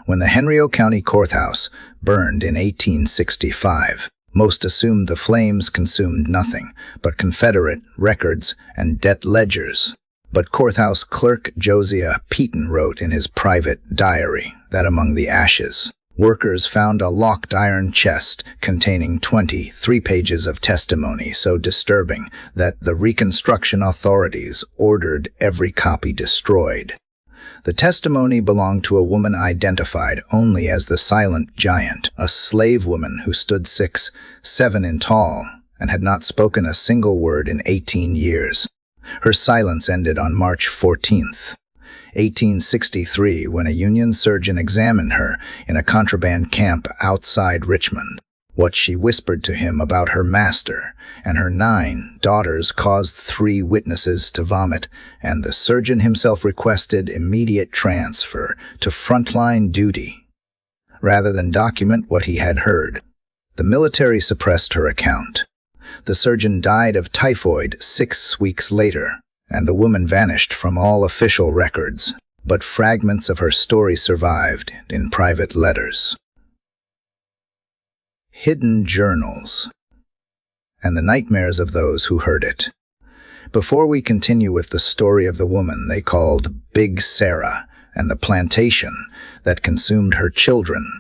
When the Henry County courthouse burned in 1865, most assumed the flames consumed nothing but Confederate records and debt ledgers. But courthouse clerk Josiah Peaton wrote in his private diary that among the ashes, workers found a locked iron chest containing 23 pages of testimony so disturbing that the Reconstruction authorities ordered every copy destroyed. The testimony belonged to a woman identified only as the Silent Giant, a slave woman who stood 6'7" in tall and had not spoken a single word in 18 years. Her silence ended on March 14, 1863, when a Union surgeon examined her in a contraband camp outside Richmond. What she whispered to him about her master and her 9 daughters caused 3 witnesses to vomit, and the surgeon himself requested immediate transfer to frontline duty, rather than document what he had heard. The military suppressed her account. The surgeon died of typhoid 6 weeks later, and the woman vanished from all official records, but fragments of her story survived in private letters. Hidden journals, and the nightmares of those who heard it. Before we continue with the story of the woman they called Big Sarah and the plantation that consumed her children,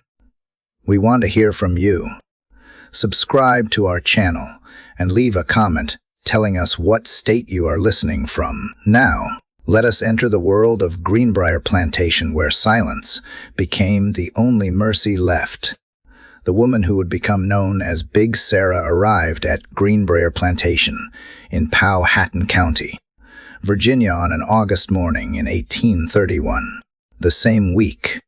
we want to hear from you. Subscribe to our channel and leave a comment telling us what state you are listening from. Now, let us enter the world of Greenbryer Plantation, where silence became the only mercy left. The woman who would become known as Big Sarah arrived at Greenbryer Plantation in Powhatan County, Virginia on an August morning in 1831. The same week,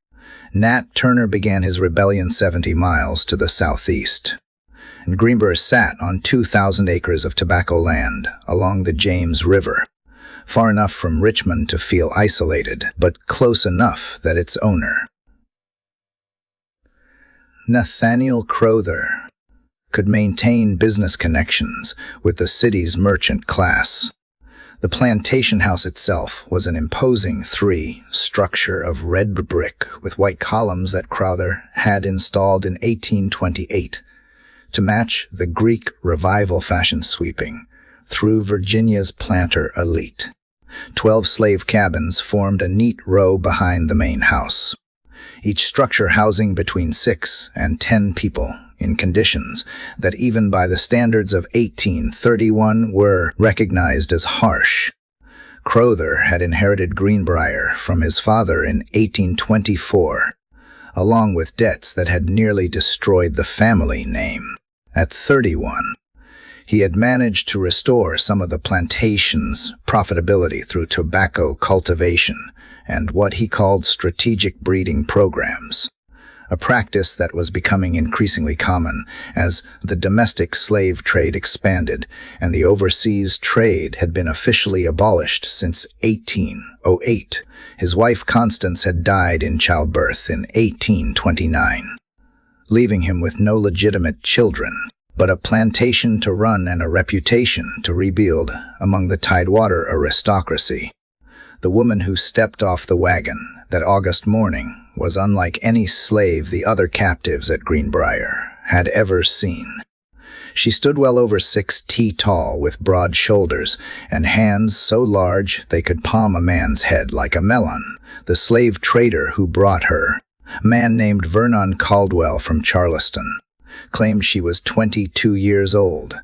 Nat Turner began his rebellion 70 miles to the southeast. And Greenbryer sat on 2,000 acres of tobacco land along the James River, far enough from Richmond to feel isolated, but close enough that its owner, Nathaniel Crowther, could maintain business connections with the city's merchant class. The plantation house itself was an imposing 3-structure of red brick with white columns that Crowther had installed in 1828 to match the Greek Revival fashion sweeping through Virginia's planter elite. 12 slave cabins formed a neat row behind the main house, each structure housing between 6 and 10 people in conditions that even by the standards of 1831 were recognized as harsh. Crowther had inherited Greenbryer from his father in 1824, along with debts that had nearly destroyed the family name. At 31, he had managed to restore some of the plantation's profitability through tobacco cultivation and what he called strategic breeding programs, a practice that was becoming increasingly common as the domestic slave trade expanded and the overseas trade had been officially abolished since 1808. His wife Constance had died in childbirth in 1829, leaving him with no legitimate children, but a plantation to run and a reputation to rebuild among the Tidewater aristocracy. The woman who stepped off the wagon that August morning was unlike any slave the other captives at Greenbryer had ever seen. She stood well over 6 feet tall with broad shoulders and hands so large they could palm a man's head like a melon. The slave trader who brought her, a man named Vernon Caldwell from Charleston, claimed she was 22 years old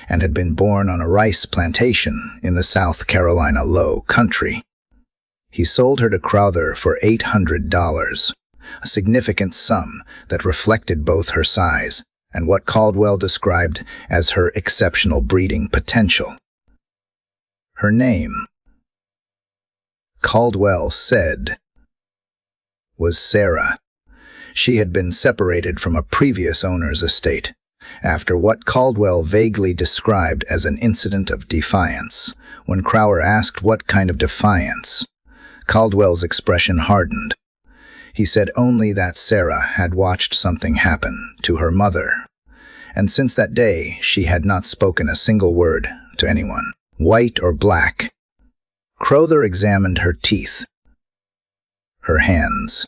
and had been born on a rice plantation in the South Carolina Low Country. He sold her to Crowther for $800, a significant sum that reflected both her size and what Caldwell described as her exceptional breeding potential. Her name, Caldwell said, was Sarah. She had been separated from a previous owner's estate after what Caldwell vaguely described as an incident of defiance. When Crowther asked what kind of defiance, Caldwell's expression hardened. He said only that Sarah had watched something happen to her mother, and since that day she had not spoken a single word to anyone, white or black. Crowther examined her teeth, her hands,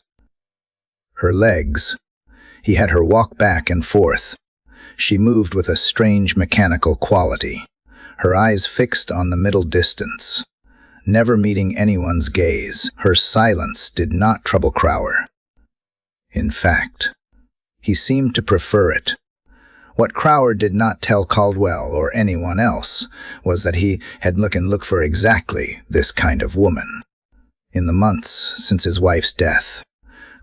Her legs. He had her walk back and forth. She moved with a strange mechanical quality, her eyes fixed on the middle distance, never meeting anyone's gaze. Her silence did not trouble Crower. In fact, he seemed to prefer it. What Crower did not tell Caldwell or anyone else was that he had looked for exactly this kind of woman. In the months since his wife's death,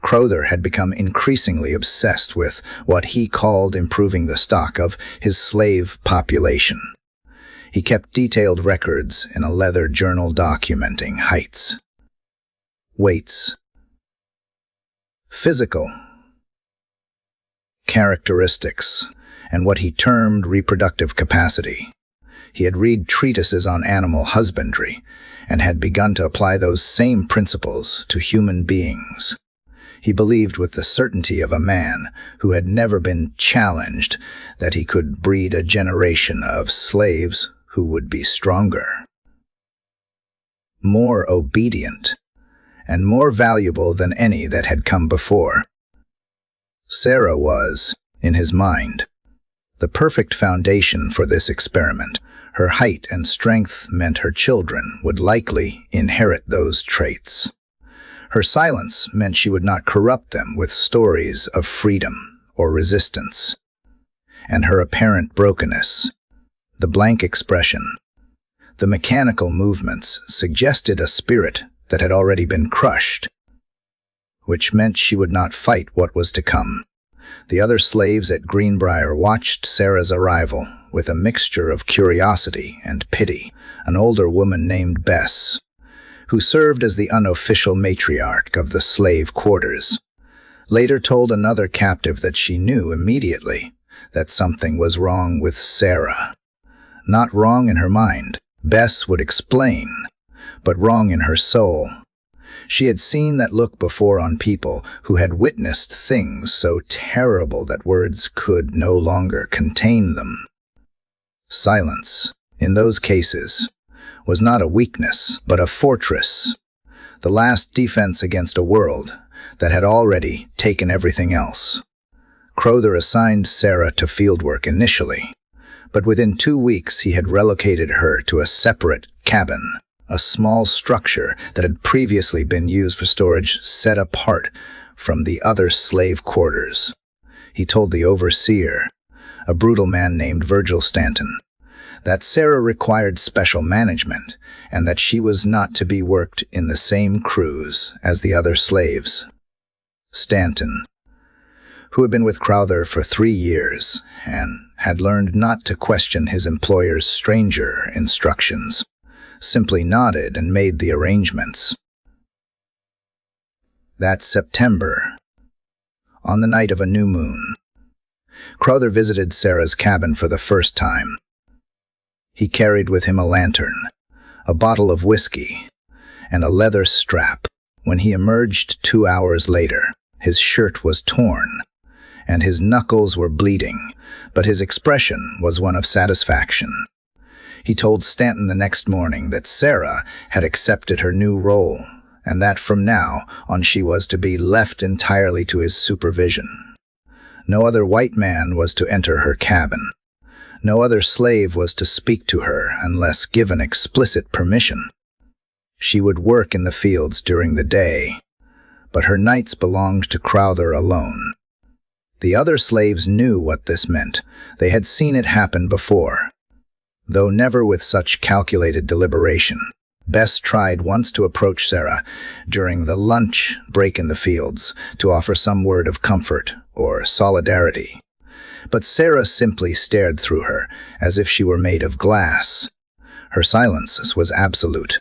Crowther had become increasingly obsessed with what he called improving the stock of his slave population. He kept detailed records in a leather journal documenting heights, weights, physical characteristics, and what he termed reproductive capacity. He had read treatises on animal husbandry and had begun to apply those same principles to human beings. He believed with the certainty of a man who had never been challenged that he could breed a generation of slaves who would be stronger, more obedient, and more valuable than any that had come before. Sarah was, in his mind, the perfect foundation for this experiment. Her height and strength meant her children would likely inherit those traits. Her silence meant she would not corrupt them with stories of freedom or resistance. And her apparent brokenness, the blank expression, the mechanical movements suggested a spirit that had already been crushed, which meant she would not fight what was to come. The other slaves at Greenbryer watched Sarah's arrival with a mixture of curiosity and pity. An older woman named Bess, who served as the unofficial matriarch of the slave quarters, later told another captive that she knew immediately that something was wrong with Sarah. Not wrong in her mind, Bess would explain, but wrong in her soul. She had seen that look before on people who had witnessed things so terrible that words could no longer contain them. Silence, in those cases, was not a weakness, but a fortress, the last defense against a world that had already taken everything else. Crowther assigned Sarah to fieldwork initially, but within 2 weeks he had relocated her to a separate cabin, a small structure that had previously been used for storage set apart from the other slave quarters. He told the overseer, a brutal man named Virgil Stanton, that Sarah required special management and that she was not to be worked in the same crews as the other slaves. Stanton, who had been with Crowther for 3 years and had learned not to question his employer's stranger instructions, simply nodded and made the arrangements. That September, on the night of a new moon, Crowther visited Sarah's cabin for the first time. He carried with him a lantern, a bottle of whiskey, and a leather strap. When he emerged 2 hours later, his shirt was torn, and his knuckles were bleeding, but his expression was one of satisfaction. He told Stanton the next morning that Sarah had accepted her new role, and that from now on she was to be left entirely to his supervision. No other white man was to enter her cabin. No other slave was to speak to her unless given explicit permission. She would work in the fields during the day, but her nights belonged to Crowther alone. The other slaves knew what this meant. They had seen it happen before, though never with such calculated deliberation. Bess tried once to approach Sarah during the lunch break in the fields to offer some word of comfort or solidarity. But Sarah simply stared through her as if she were made of glass. Her silence was absolute.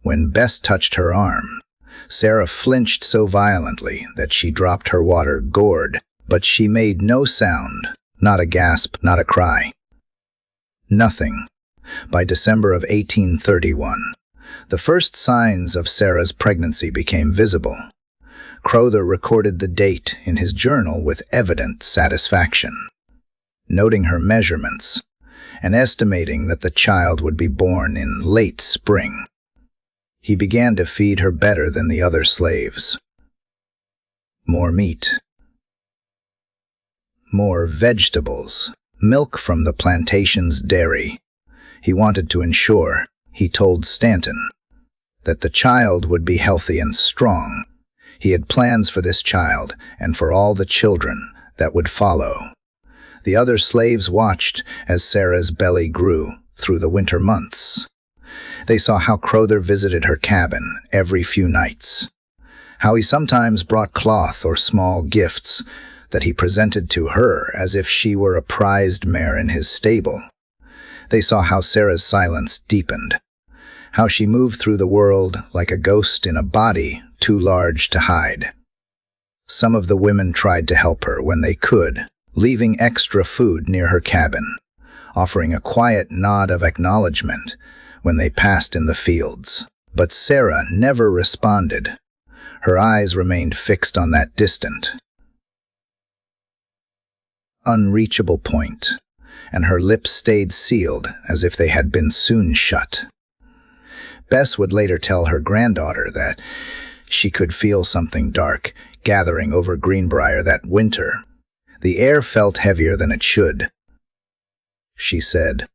When Bess touched her arm, Sarah flinched so violently that she dropped her water gourd, but she made no sound, not a gasp, not a cry. Nothing. By December of 1831, the first signs of Sarah's pregnancy became visible. Crowther recorded the date in his journal with evident satisfaction, noting her measurements and estimating that the child would be born in late spring. He began to feed her better than the other slaves. more meat, more vegetables, milk from the plantation's dairy. He wanted to ensure, he told Stanton, that the child would be healthy and strong. He had plans for this child and for all the children that would follow. The other slaves watched as Sarah's belly grew through the winter months. They saw how Crowther visited her cabin every few nights, how he sometimes brought cloth or small gifts that he presented to her as if she were a prized mare in his stable. They saw how Sarah's silence deepened, how she moved through the world like a ghost in a body too large to hide. Some of the women tried to help her when they could, leaving extra food near her cabin, offering a quiet nod of acknowledgement when they passed in the fields. But Sarah never responded. Her eyes remained fixed on that distant, unreachable point, and her lips stayed sealed as if they had been soon shut. Bess would later tell her granddaughter that she could feel something dark gathering over Greenbryer that winter. The air felt heavier than it should, she said,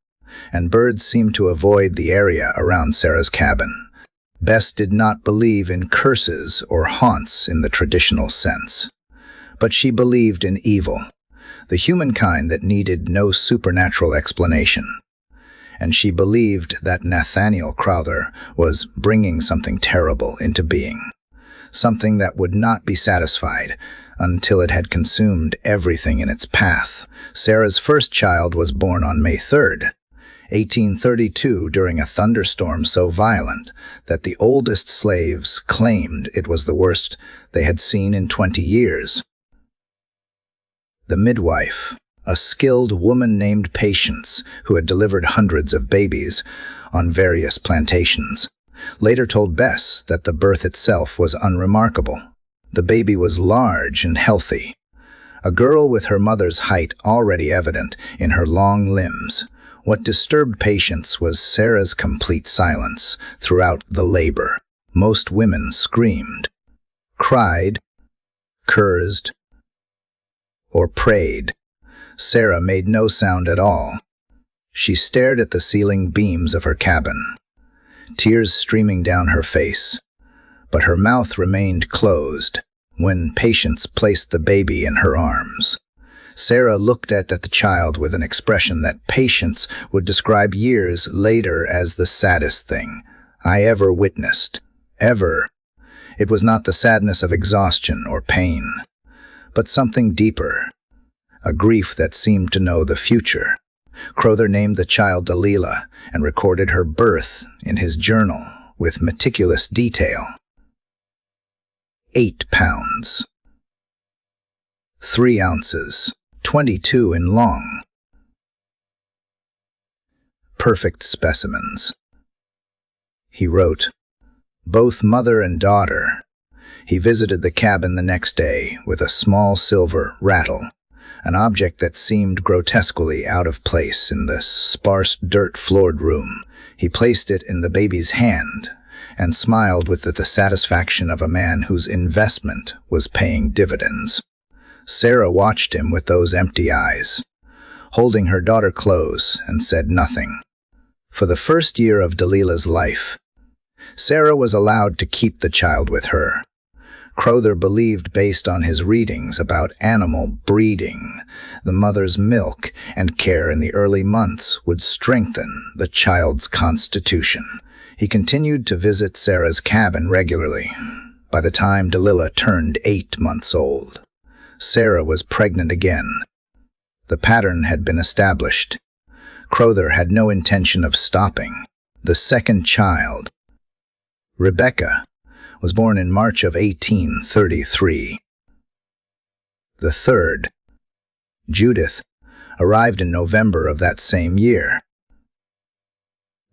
and birds seemed to avoid the area around Sarah's cabin. Bess did not believe in curses or haunts in the traditional sense, but she believed in evil, the humankind that needed no supernatural explanation. And she believed that Nathaniel Crowther was bringing something terrible into being, something that would not be satisfied until it had consumed everything in its path. Sarah's first child was born on May 3rd, 1832, during a thunderstorm so violent that the oldest slaves claimed it was the worst they had seen in 20 years. The midwife, a skilled woman named Patience, who had delivered hundreds of babies on various plantations, later told Bess that the birth itself was unremarkable. The baby was large and healthy, a girl with her mother's height already evident in her long limbs. What disturbed Patience was Sarah's complete silence throughout the labor. Most women screamed, cried, cursed, or prayed. Sarah made no sound at all. She stared at the ceiling beams of her cabin, tears streaming down her face, but her mouth remained closed when Patience placed the baby in her arms. Sarah looked at the child with an expression that Patience would describe years later as the saddest thing I ever witnessed. Ever. It was not the sadness of exhaustion or pain, but something deeper, a grief that seemed to know the future. Crowther named the child Delilah and recorded her birth in his journal with meticulous detail. 8 pounds, 3 ounces, 22 in long. Perfect specimens. He wrote, both mother and daughter. He visited the cabin the next day with a small silver rattle, an object that seemed grotesquely out of place in the sparse dirt-floored room. He placed it in the baby's hand and smiled with the satisfaction of a man whose investment was paying dividends. Sarah watched him with those empty eyes, holding her daughter close, and said nothing. For the first year of Delilah's life, Sarah was allowed to keep the child with her. Crowther believed, based on his readings about animal breeding, the mother's milk and care in the early months would strengthen the child's constitution. He continued to visit Sarah's cabin regularly. By the time Delilah turned 8 months old, Sarah was pregnant again. The pattern had been established. Crowther had no intention of stopping. The second child, Rebecca, was born in March of 1833. The third, Judith, arrived in November of that same year.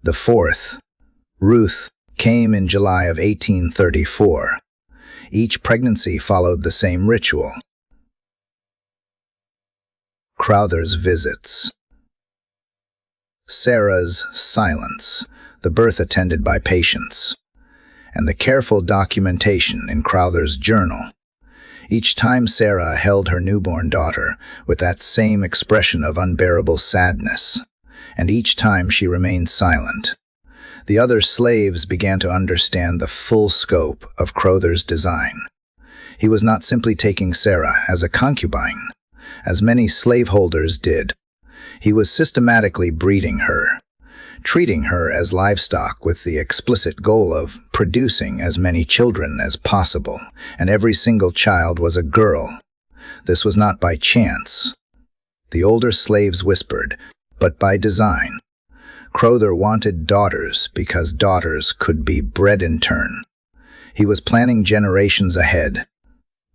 The fourth, Ruth, came in July of 1834. Each pregnancy followed the same ritual. Crowther's visits. Sarah's silence, the birth attended by Patience, and the careful documentation in Crowther's journal. Each time Sarah held her newborn daughter with that same expression of unbearable sadness, and each time she remained silent. The other slaves began to understand the full scope of Crowther's design. He was not simply taking Sarah as a concubine, as many slaveholders did. He was systematically breeding her, treating her as livestock with the explicit goal of producing as many children as possible, and every single child was a girl. This was not by chance, the older slaves whispered, but by design. Crowther wanted daughters because daughters could be bred in turn. He was planning generations ahead,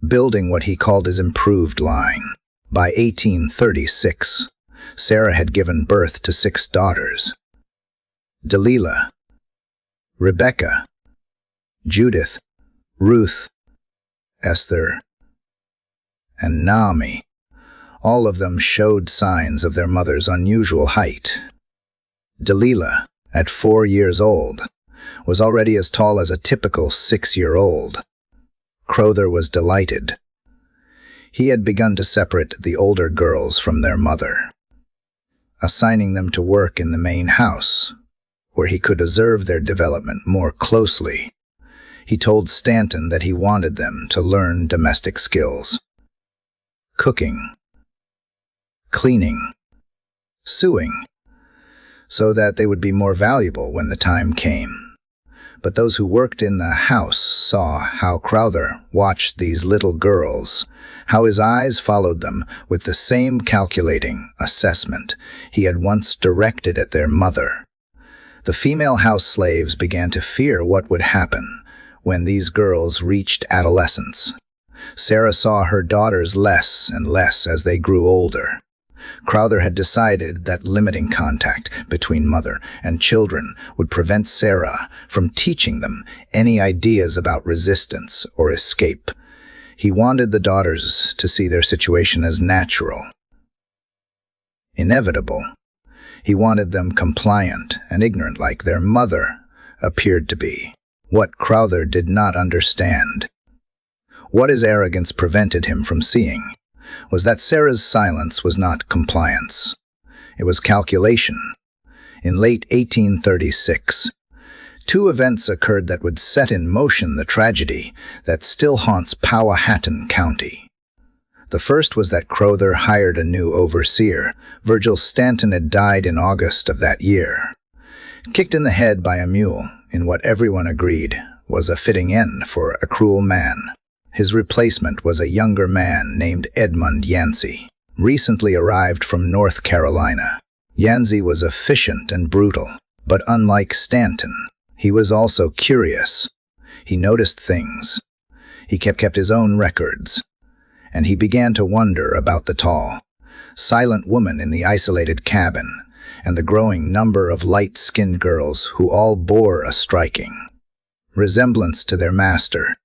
building what he called his improved line. By 1836, Sarah had given birth to 6 daughters: Delilah, Rebecca, Judith, Ruth, Esther, and Naomi. All of them showed signs of their mother's unusual height. Delilah, at 4 years old, was already as tall as a typical 6-year-old. Crowther was delighted. He had begun to separate the older girls from their mother, assigning them to work in the main house, where he could observe their development more closely. He told Stanton that he wanted them to learn domestic skills: cooking, cleaning, sewing, so that they would be more valuable when the time came. But those who worked in the house saw how Crowther watched these little girls, how his eyes followed them with the same calculating assessment he had once directed at their mother. The female house slaves began to fear what would happen when these girls reached adolescence. Sarah saw her daughters less and less as they grew older. Crowther had decided that limiting contact between mother and children would prevent Sarah from teaching them any ideas about resistance or escape. He wanted the daughters to see their situation as natural, inevitable. He wanted them compliant and ignorant like their mother appeared to be. What Crowther did not understand, what his arrogance prevented him from seeing, was that Sarah's silence was not compliance. It was calculation. In late 1836, 2 events occurred that would set in motion the tragedy that still haunts Powhatan County. The first was that Crowther hired a new overseer. Virgil Stanton had died in August of that year, kicked in the head by a mule, in what everyone agreed was a fitting end for a cruel man. His replacement was a younger man named Edmund Yancey, recently arrived from North Carolina. Yancey was efficient and brutal, but unlike Stanton, he was also curious. He noticed things. He kept his own records, and he began to wonder about the tall, silent woman in the isolated cabin and the growing number of light-skinned girls who all bore a striking resemblance to their master.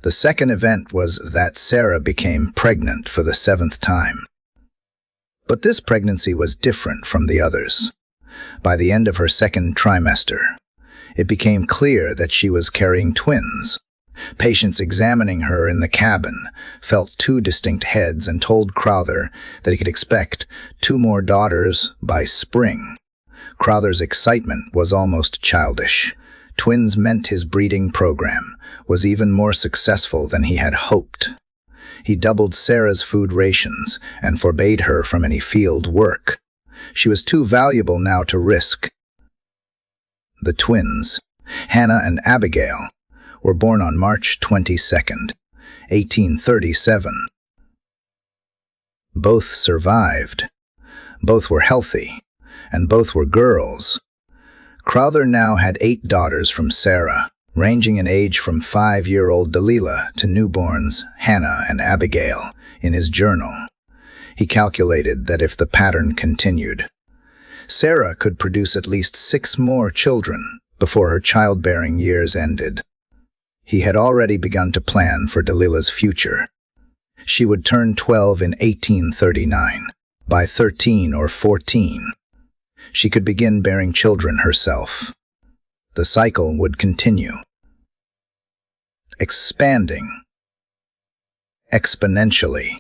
The second event was that Sarah became pregnant for the 7th time. But this pregnancy was different from the others. By the end of her 2nd trimester, it became clear that she was carrying twins. Patients examining her in the cabin felt 2 distinct heads and told Crowther that he could expect 2 more daughters by spring. Crowther's excitement was almost childish. Twins meant his breeding program was even more successful than he had hoped. He doubled Sarah's food rations and forbade her from any field work. She was too valuable now to risk. The twins, Hannah and Abigail, were born on March 22nd, 1837. Both survived. Both were healthy, and both were girls. Crowther now had 8 daughters from Sarah, ranging in age from 5-year-old Delilah to newborns Hannah and Abigail. In his journal, he calculated that if the pattern continued, Sarah could produce at least 6 more children before her childbearing years ended. He had already begun to plan for Delilah's future. She would turn 12 in 1839. By 13 or 14, she could begin bearing children herself. The cycle would continue, expanding exponentially,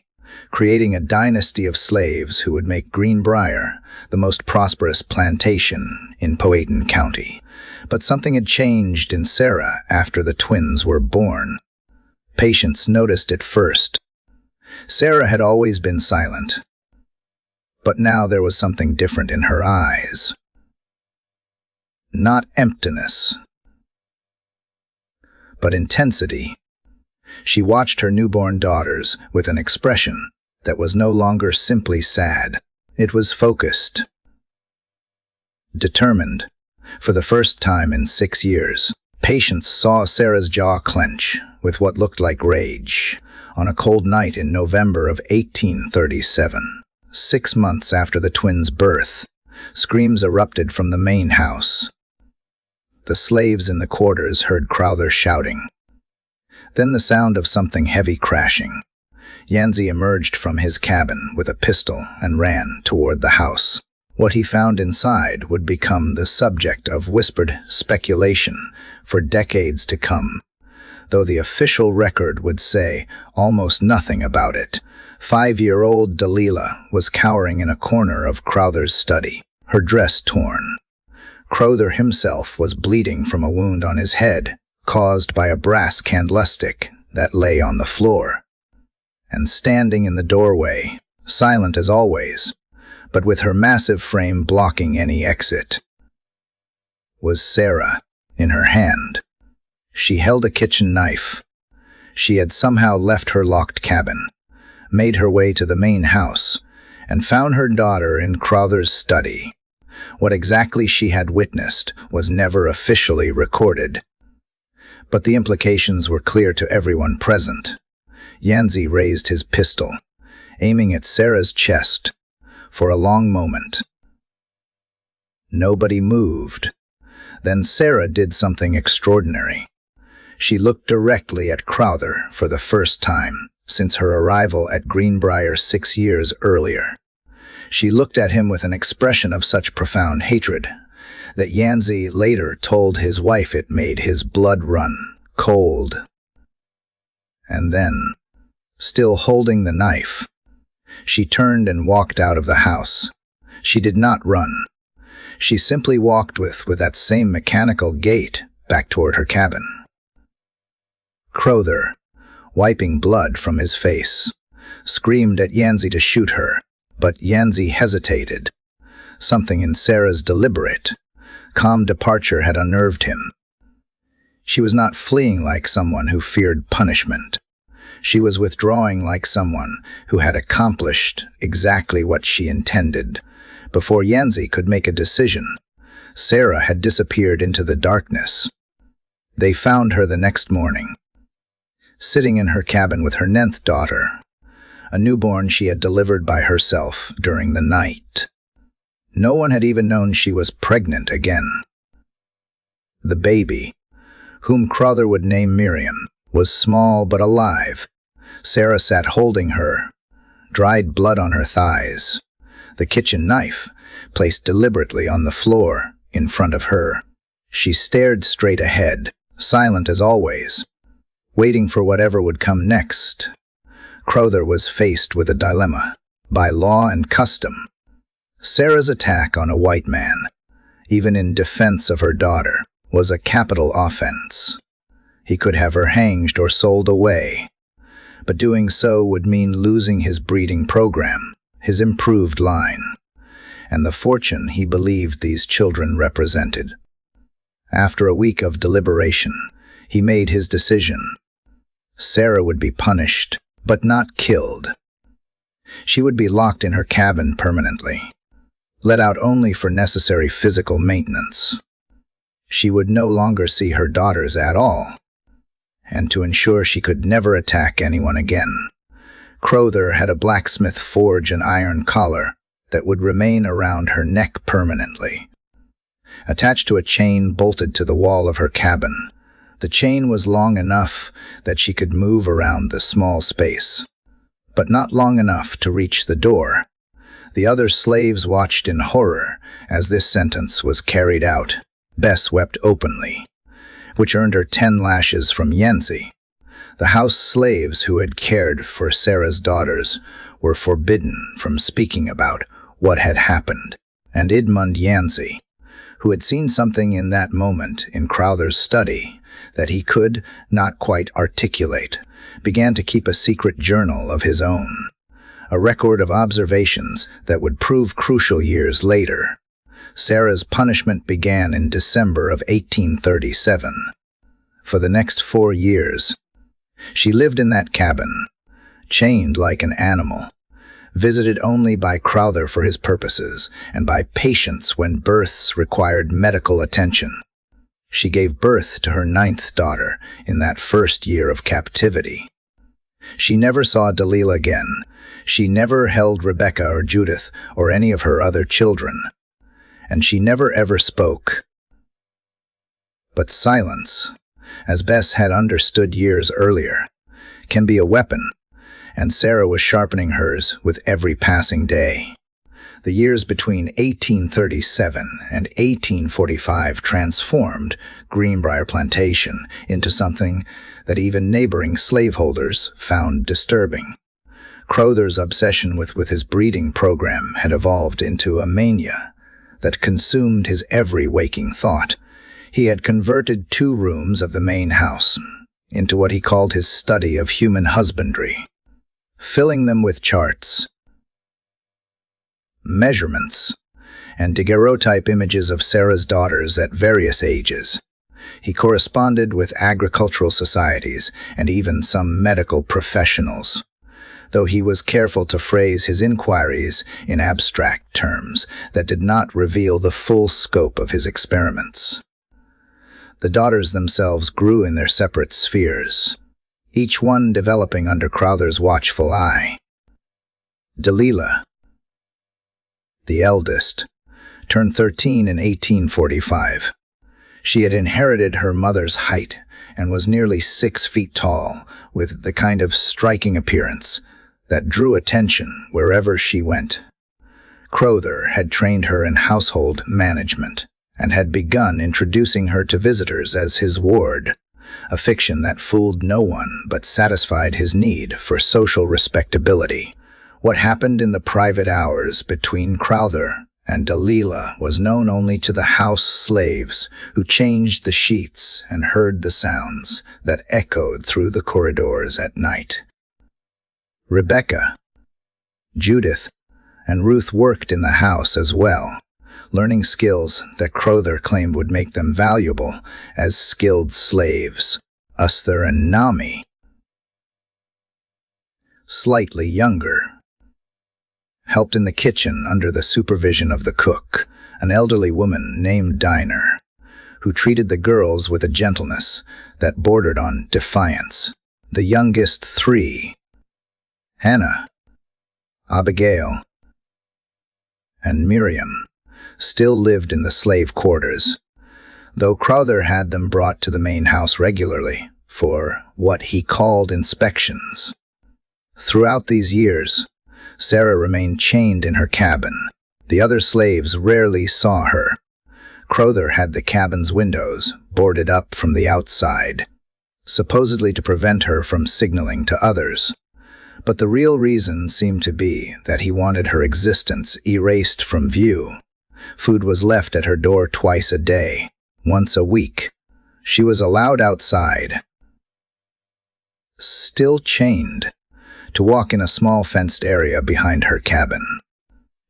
creating a dynasty of slaves who would make Greenbryer the most prosperous plantation in Powhatan County. But something had changed in Sarah after the twins were born. Patients noticed it first. Sarah had always been silent, but now there was something different in her eyes. Not emptiness, but intensity. She watched her newborn daughters with an expression that was no longer simply sad. It was focused, determined. For the first time in 6 years, patients saw Sarah's jaw clench with what looked like rage. On a cold night in November of 1837, 6 months after the twins' birth, screams erupted from the main house. The slaves in the quarters heard Crowther shouting. Then the sound of something heavy crashing. Yancey emerged from his cabin with a pistol and ran toward the house. What he found inside would become the subject of whispered speculation for decades to come, though the official record would say almost nothing about it. 5-year-old Delilah was cowering in a corner of Crowther's study, her dress torn. Crowther himself was bleeding from a wound on his head, caused by a brass candlestick that lay on the floor. And standing in the doorway, silent as always, but with her massive frame blocking any exit, was Sarah. In her hand, she held a kitchen knife. She had somehow left her locked cabin, made her way to the main house, and found her daughter in Crowther's study. What exactly she had witnessed was never officially recorded, but the implications were clear to everyone present. Yancey raised his pistol, aiming at Sarah's chest. For a long moment, nobody moved. Then Sarah did something extraordinary. She looked directly at Crowther for the first time since her arrival at Greenbryer 6 years earlier. She looked at him with an expression of such profound hatred that Yancey later told his wife it made his blood run cold. And then, still holding the knife, she turned and walked out of the house. She did not run. She simply walked with that same mechanical gait back toward her cabin. Crowther, wiping blood from his face, screamed at Yancey to shoot her, but Yancey hesitated. Something in Sarah's deliberate, calm departure had unnerved him. She was not fleeing like someone who feared punishment. She was withdrawing like someone who had accomplished exactly what she intended. Before Yancey could make a decision, Sarah had disappeared into the darkness. They found her the next morning, sitting in her cabin with her 9th daughter, a newborn she had delivered by herself during the night. No one had even known she was pregnant again. The baby, whom Crowther would name Miriam, was small but alive. Sarah sat holding her, dried blood on her thighs, the kitchen knife placed deliberately on the floor in front of her. She stared straight ahead, silent as always, waiting for whatever would come next. Crowther was faced with a dilemma. By law and custom, Sarah's attack on a white man, even in defense of her daughter, was a capital offense. He could have her hanged or sold away, but doing so would mean losing his breeding program, his improved line, and the fortune he believed these children represented. After a week of deliberation, he made his decision. Sarah would be punished, but not killed. She would be locked in her cabin permanently, let out only for necessary physical maintenance. She would no longer see her daughters at all, and to ensure she could never attack anyone again, Crowther had a blacksmith forge an iron collar that would remain around her neck permanently. Attached to a chain bolted to the wall of her cabin, the chain was long enough that she could move around the small space, but not long enough to reach the door. The other slaves watched in horror as this sentence was carried out. Bess wept openly, which earned her 10 lashes from Yancey. The house slaves who had cared for Sarah's daughters were forbidden from speaking about what had happened, and Edmund Yancey, who had seen something in that moment in Crowther's study that he could not quite articulate, began to keep a secret journal of his own, a record of observations that would prove crucial years later. Sarah's punishment began in December of 1837. For the next 4 years, she lived in that cabin, chained like an animal, visited only by Crowther for his purposes and by patients when births required medical attention. She gave birth to her 9th daughter in that first year of captivity. She never saw Delilah again. She never held Rebecca or Judith or any of her other children. And she never ever spoke. But silence, as Bess had understood years earlier, can be a weapon, and Sarah was sharpening hers with every passing day. The years between 1837 and 1845 transformed Greenbryer Plantation into something that even neighboring slaveholders found disturbing. Crowther's obsession with his breeding program had evolved into a mania that consumed his every waking thought. He had converted 2 rooms of the main house into what he called his study of human husbandry, filling them with charts, measurements, and daguerreotype images of Sarah's daughters at various ages. He corresponded with agricultural societies and even some medical professionals, though he was careful to phrase his inquiries in abstract terms that did not reveal the full scope of his experiments. The daughters themselves grew in their separate spheres, each one developing under Crowther's watchful eye. Delilah, the eldest, turned 13 in 1845. She had inherited her mother's height and was nearly 6 feet tall, with the kind of striking appearance that drew attention wherever she went. Crowther had trained her in household management and had begun introducing her to visitors as his ward, a fiction that fooled no one but satisfied his need for social respectability. What happened in the private hours between Crowther and Delilah was known only to the house slaves who changed the sheets and heard the sounds that echoed through the corridors at night. Rebecca, Judith, and Ruth worked in the house as well, learning skills that Crowther claimed would make them valuable as skilled slaves. Esther and Nami, slightly younger, helped in the kitchen under the supervision of the cook, an elderly woman named Dinah, who treated the girls with a gentleness that bordered on defiance. The youngest 3, Hannah, Abigail, and Miriam, still lived in the slave quarters, though Crowther had them brought to the main house regularly for what he called inspections. Throughout these years, Sarah remained chained in her cabin. The other slaves rarely saw her. Crowther had the cabin's windows boarded up from the outside, supposedly to prevent her from signaling to others. But the real reason seemed to be that he wanted her existence erased from view. Food was left at her door twice a day, once a week. She was allowed outside, still chained, to walk in a small fenced area behind her cabin.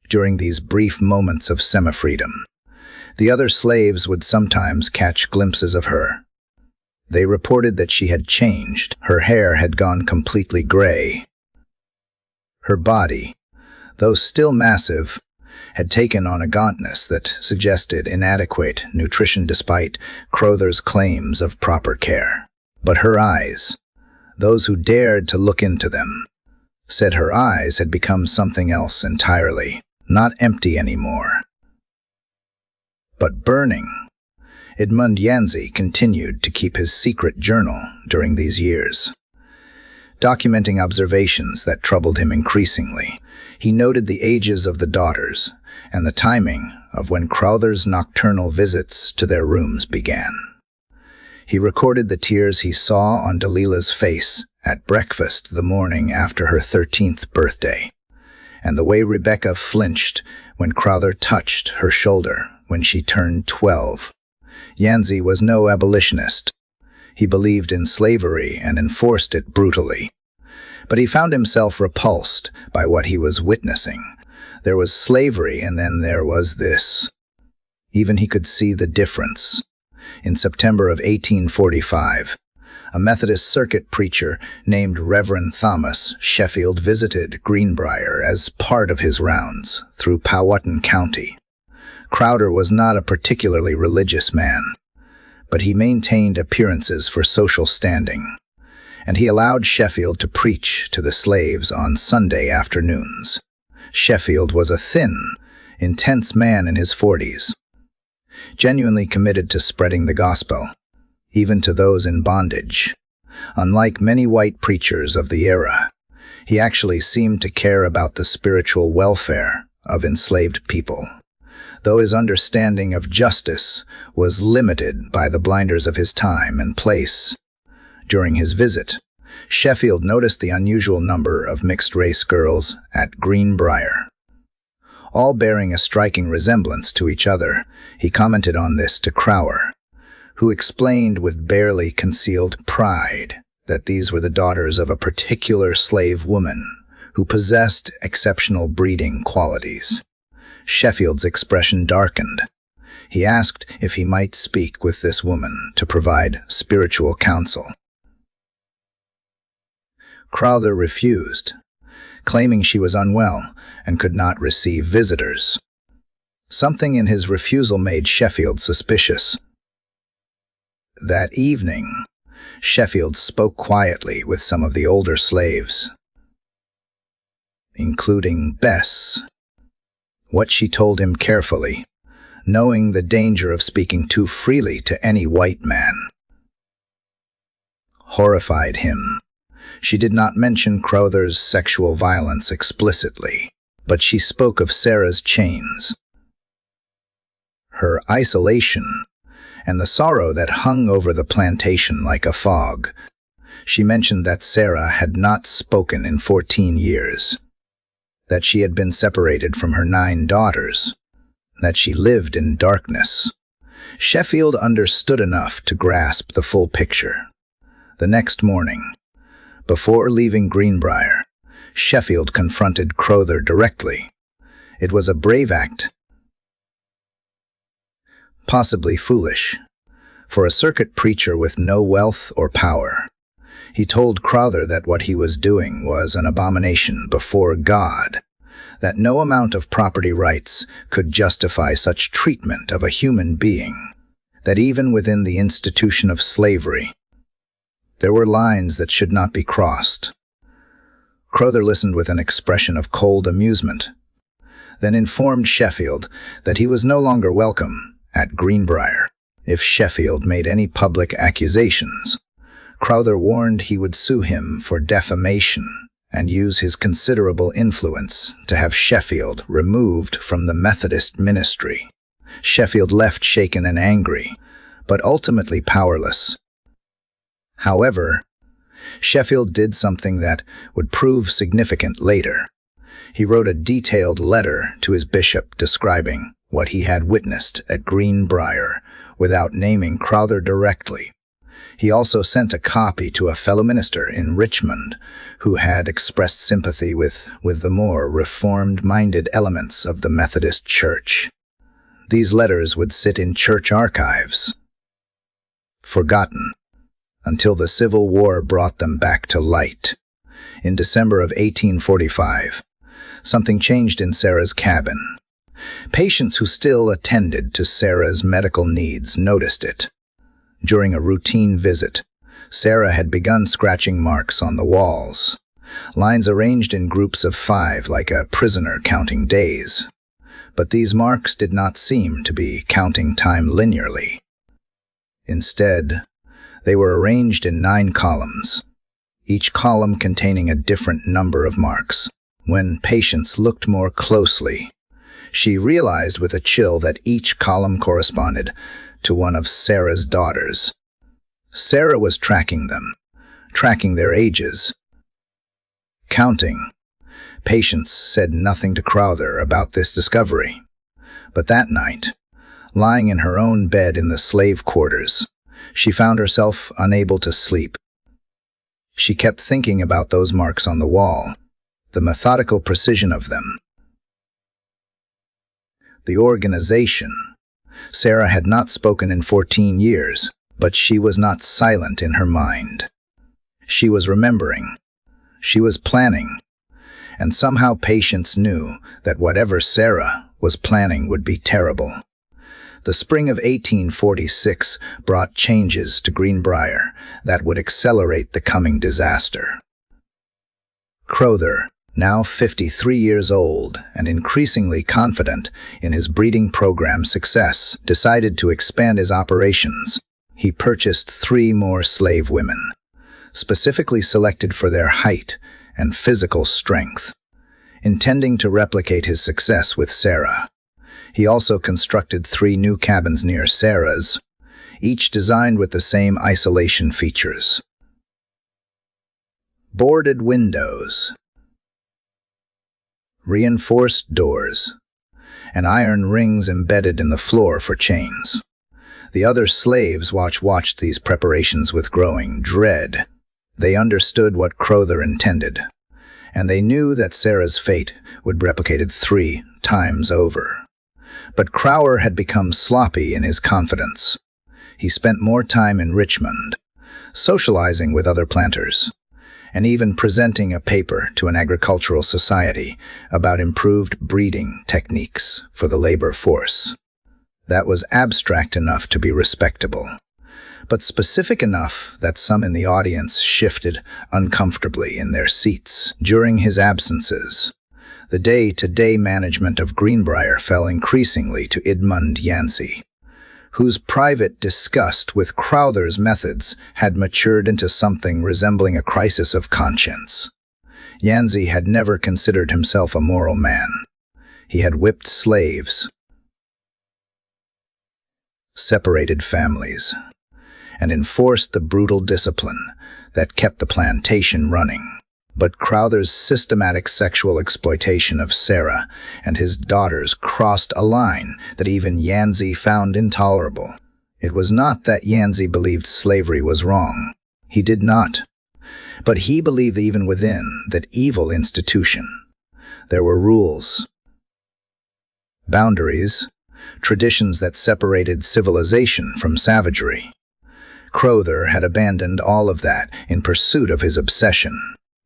During these brief moments of semi-freedom, the other slaves would sometimes catch glimpses of her. They reported that she had changed. Her hair had gone completely gray. Her body, though still massive, had taken on a gauntness that suggested inadequate nutrition despite Crowther's claims of proper care. But her eyes, those who dared to look into them, said her eyes had become something else entirely, not empty anymore, but burning. Edmund Yancey continued to keep his secret journal during these years, documenting observations that troubled him increasingly. He noted the ages of the daughters and the timing of when Crowther's nocturnal visits to their rooms began. He recorded the tears he saw on Delilah's face at breakfast the morning after her 13th birthday, and the way Rebecca flinched when Crowther touched her shoulder when she turned 12. Yancey was no abolitionist. He believed in slavery and enforced it brutally. But he found himself repulsed by what he was witnessing. There was slavery, and then there was this. Even he could see the difference. In September of 1845, a Methodist circuit preacher named Reverend Thomas Sheffield visited Greenbryer as part of his rounds through Powhatan County. Crowther was not a particularly religious man, but he maintained appearances for social standing, and he allowed Sheffield to preach to the slaves on Sunday afternoons. Sheffield was a thin, intense man in his 40s, genuinely committed to spreading the gospel, even to those in bondage. Unlike many white preachers of the era, he actually seemed to care about the spiritual welfare of enslaved people, though his understanding of justice was limited by the blinders of his time and place. During his visit, Sheffield noticed the unusual number of mixed-race girls at Greenbryer, all bearing a striking resemblance to each other. He commented on this to Crowther, who explained with barely concealed pride that these were the daughters of a particular slave woman who possessed exceptional breeding qualities. Sheffield's expression darkened. He asked if he might speak with this woman to provide spiritual counsel. Crowther refused, claiming she was unwell and could not receive visitors. Something in his refusal made Sheffield suspicious. That evening, Sheffield spoke quietly with some of the older slaves, including Bess. What she told him carefully, knowing the danger of speaking too freely to any white man, horrified him. She did not mention Crowther's sexual violence explicitly, but she spoke of Sarah's chains, her isolation, and the sorrow that hung over the plantation like a fog. She mentioned that Sarah had not spoken in 14 years, that she had been separated from her 9 daughters, that she lived in darkness. Sheffield understood enough to grasp the full picture. The next morning, before leaving Greenbryer, Sheffield confronted Crowther directly. It was a brave act, possibly foolish, for a circuit preacher with no wealth or power. He told Crowther that what he was doing was an abomination before God, that no amount of property rights could justify such treatment of a human being, that even within the institution of slavery, there were lines that should not be crossed. Crowther listened with an expression of cold amusement, then informed Sheffield that he was no longer welcome at Greenbryer. If Sheffield made any public accusations, Crowther warned he would sue him for defamation and use his considerable influence to have Sheffield removed from the Methodist ministry. Sheffield left shaken and angry, but ultimately powerless. However, Sheffield did something that would prove significant later. He wrote a detailed letter to his bishop describing what he had witnessed at Greenbryer without naming Crowther directly. He also sent a copy to a fellow minister in Richmond who had expressed sympathy with the more reformed-minded elements of the Methodist Church. These letters would sit in church archives, forgotten, until the Civil War brought them back to light. In December of 1845, something changed in Sarah's cabin. Patients who still attended to Sarah's medical needs noticed it. During a routine visit, Sarah had begun scratching marks on the walls, lines arranged in groups of 5 like a prisoner counting days. But these marks did not seem to be counting time linearly. Instead, they were arranged in 9 columns, each column containing a different number of marks. When patients looked more closely, she realized with a chill that each column corresponded to one of Sarah's daughters. Sarah was tracking them, tracking their ages, counting. Patience said nothing to Crowther about this discovery. But that night, lying in her own bed in the slave quarters, she found herself unable to sleep. She kept thinking about those marks on the wall, the methodical precision of them. The organization. Sarah had not spoken in 14 years, but she was not silent in her mind. She was remembering. She was planning. And somehow Patience knew that whatever Sarah was planning would be terrible. The spring of 1846 brought changes to Greenbryer that would accelerate the coming disaster. Crowther, now 53 years old and increasingly confident in his breeding program's success, decided to expand his operations. He purchased 3 more slave women, specifically selected for their height and physical strength, intending to replicate his success with Sarah. He also constructed 3 new cabins near Sarah's, each designed with the same isolation features. Boarded windows, reinforced doors, and iron rings embedded in the floor for chains. The other slaves watched these preparations with growing dread. They understood what Crowther intended, and they knew that Sarah's fate would be replicated 3 times over. But Crowther had become sloppy in his confidence. He spent more time in Richmond, socializing with other planters, and even presenting a paper to an agricultural society about improved breeding techniques for the labor force. That was abstract enough to be respectable, but specific enough that some in the audience shifted uncomfortably in their seats. During his absences, the day-to-day management of Greenbryer fell increasingly to Edmund Yancey, whose private disgust with Crowther's methods had matured into something resembling a crisis of conscience. Yancey had never considered himself a moral man. He had whipped slaves, separated families, and enforced the brutal discipline that kept the plantation running. But Crowther's systematic sexual exploitation of Sarah and his daughters crossed a line that even Yancey found intolerable. It was not that Yancey believed slavery was wrong. He did not. But he believed even within that evil institution, there were rules, boundaries, traditions that separated civilization from savagery. Crowther had abandoned all of that in pursuit of his obsession.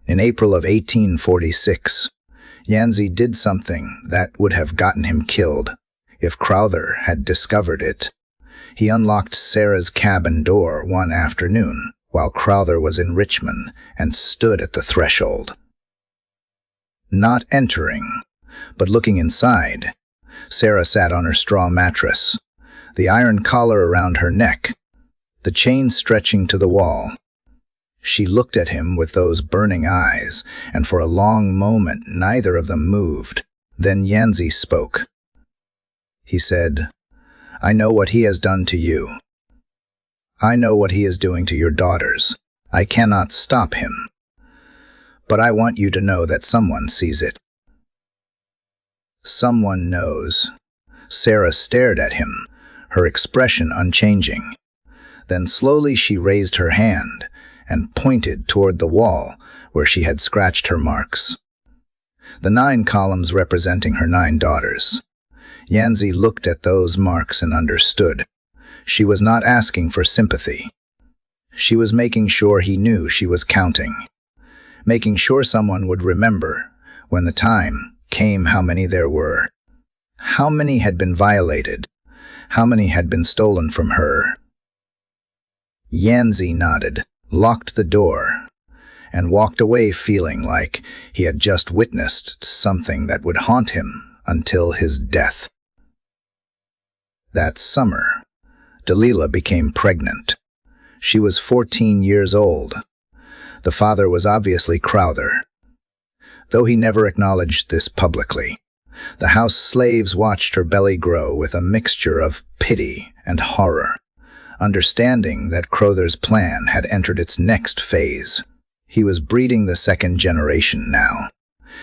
In April of 1846, Yancey did something that would have gotten him killed if Crowther had discovered it. He unlocked Sarah's cabin door one afternoon while Crowther was in Richmond and stood at the threshold. Not entering, but looking inside, Sarah sat on her straw mattress, the iron collar around her neck, the chain stretching to the wall. She looked at him with those burning eyes, and for a long moment neither of them moved. Then Yancey spoke. He said, "I know what he has done to you. I know what he is doing to your daughters. I cannot stop him. But I want you to know that someone sees it." Someone knows. Sarah stared at him, her expression unchanging. Then slowly she raised her hand and pointed toward the wall where she had scratched her marks. The 9 columns representing her 9 daughters. Yancey looked at those marks and understood. She was not asking for sympathy. She was making sure he knew she was counting. Making sure someone would remember, when the time came, how many there were. How many had been violated? How many had been stolen from her? Yancey nodded, locked the door, and walked away feeling like he had just witnessed something that would haunt him until his death. That summer, Delilah became pregnant. She was 14 years old. The father was obviously Crowther, though he never acknowledged this publicly. The house slaves watched her belly grow with a mixture of pity and horror. understanding that Crowther's plan had entered its next phase. He was breeding the second generation now.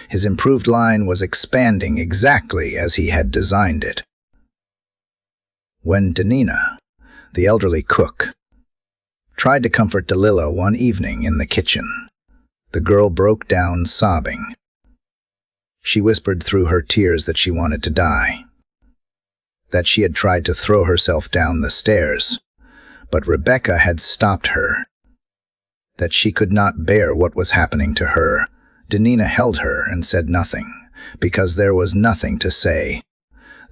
His improved line was expanding exactly as he had designed it. When Danina, the elderly cook, tried to comfort Delilah one evening in the kitchen, the girl broke down sobbing. She whispered through her tears that she wanted to die, that she had tried to throw herself down the stairs, but Rebecca had stopped her, that she could not bear what was happening to her. Danina held her and said nothing, because there was nothing to say.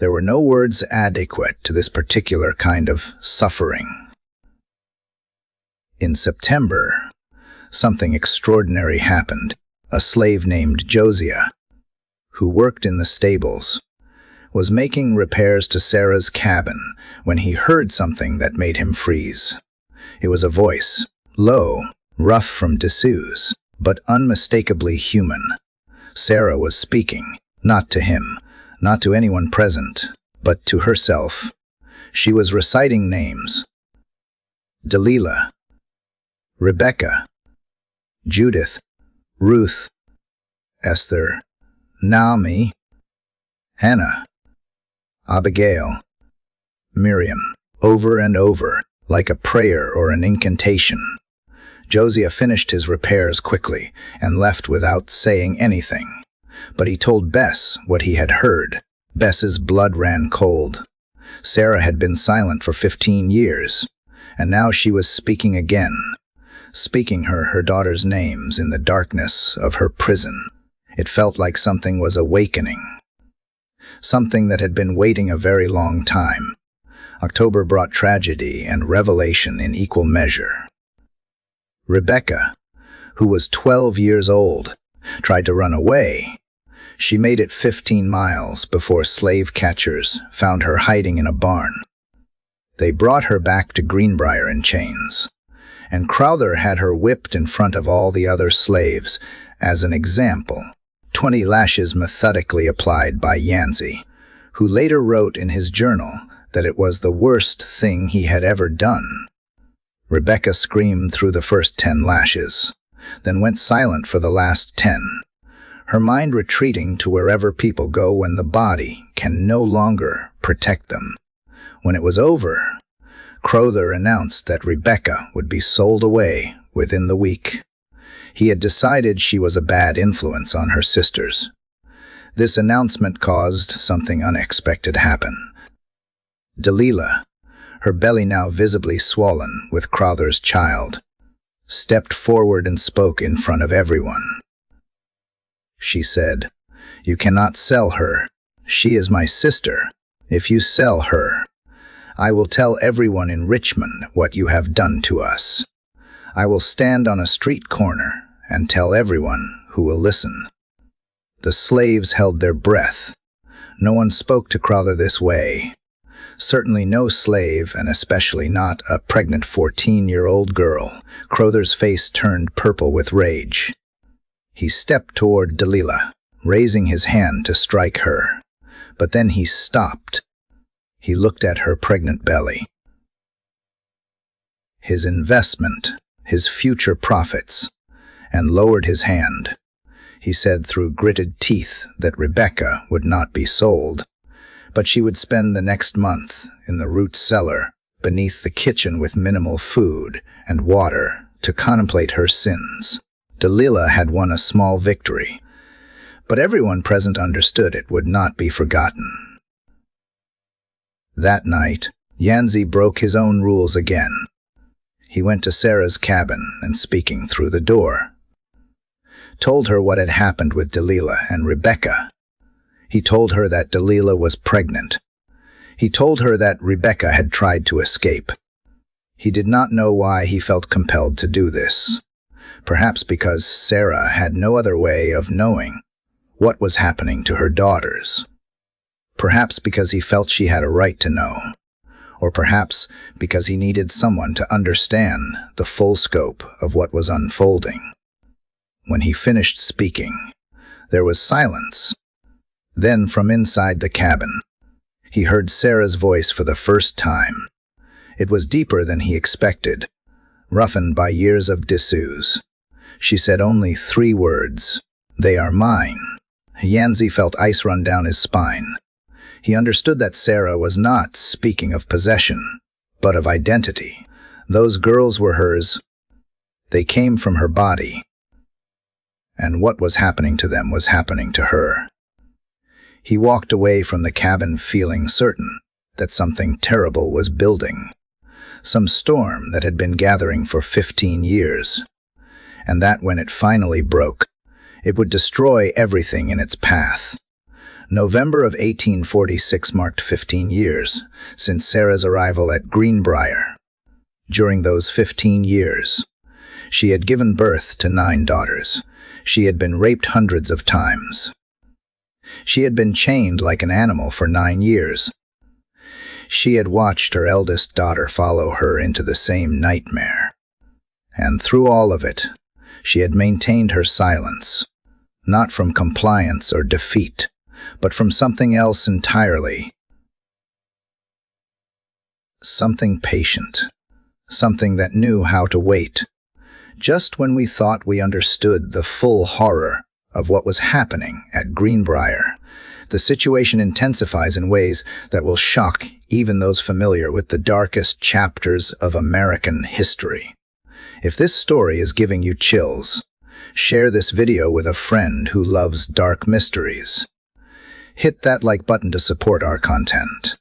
There were no words adequate to this particular kind of suffering. In September, something extraordinary happened. A slave named Josiah, who worked in the stables, was making repairs to Sarah's cabin when he heard something that made him freeze. It was a voice, low, rough from Dessous, but unmistakably human. Sarah was speaking, not to him, not to anyone present, but to herself. She was reciting names. Delilah, Rebecca, Judith, Ruth, Esther, Naomi, Hannah, Abigail, Miriam, over and over, like a prayer or an incantation. Josiah finished his repairs quickly and left without saying anything. But he told Bess what he had heard. Bess's blood ran cold. Sarah had been silent for 15 years, and now she was speaking again, speaking her daughter's names in the darkness of her prison. It felt like something was awakening, something that had been waiting a very long time. October brought tragedy and revelation in equal measure. Rebecca, who was 12 years old, tried to run away. She made it 15 miles before slave catchers found her hiding in a barn. They brought her back to Greenbryer in chains, and Crowther had her whipped in front of all the other slaves as an example. 20 lashes methodically applied by Yancey, who later wrote in his journal that it was the worst thing he had ever done. Rebecca screamed through the first 10 lashes, then went silent for the last 10, her mind retreating to wherever people go when the body can no longer protect them. When it was over, Crowther announced that Rebecca would be sold away within the week. He had decided she was a bad influence on her sisters. This announcement caused something unexpected to happen. Delilah, her belly now visibly swollen with Crowther's child, stepped forward and spoke in front of everyone. She said, "You cannot sell her. She is my sister. If you sell her, I will tell everyone in Richmond what you have done to us. I will stand on a street corner and tell everyone who will listen." The slaves held their breath. No one spoke to Crowther this way. Certainly no slave, and especially not a pregnant 14-year-old girl. Crowther's face turned purple with rage. He stepped toward Delilah, raising his hand to strike her. But then he stopped. He looked at her pregnant belly. His investment, his future profits, and lowered his hand. He said through gritted teeth that Rebecca would not be sold, but she would spend the next month in the root cellar beneath the kitchen with minimal food and water to contemplate her sins. Delilah had won a small victory, but everyone present understood it would not be forgotten. That night, Yancey broke his own rules again. He went to Sarah's cabin and, speaking through the door, told her what had happened with Delilah and Rebecca. He told her that Delilah was pregnant. He told her that Rebecca had tried to escape. He did not know why he felt compelled to do this. Perhaps because Sarah had no other way of knowing what was happening to her daughters. Perhaps because he felt she had a right to know. Or perhaps because he needed someone to understand the full scope of what was unfolding. When he finished speaking, there was silence. Then from inside the cabin, he heard Sarah's voice for the first time. It was deeper than he expected, roughened by years of disuse. She said only 3 words, "They are mine." Yanzi felt ice run down his spine. He understood that Sarah was not speaking of possession, but of identity. Those girls were hers. They came from her body. And what was happening to them was happening to her. He walked away from the cabin feeling certain that something terrible was building, some storm that had been gathering for 15 years, and that when it finally broke, it would destroy everything in its path. November of 1846 marked 15 years since Sarah's arrival at Greenbryer. During those 15 years, she had given birth to 9 daughters. She had been raped hundreds of times. She had been chained like an animal for 9 years. She had watched her eldest daughter follow her into the same nightmare. And through all of it, she had maintained her silence, not from compliance or defeat, but from something else entirely. Something patient, something that knew how to wait. Just when we thought we understood the full horror of what was happening at Greenbryer, the situation intensifies in ways that will shock even those familiar with the darkest chapters of American history. If this story is giving you chills, share this video with a friend who loves dark mysteries. Hit that like button to support our content.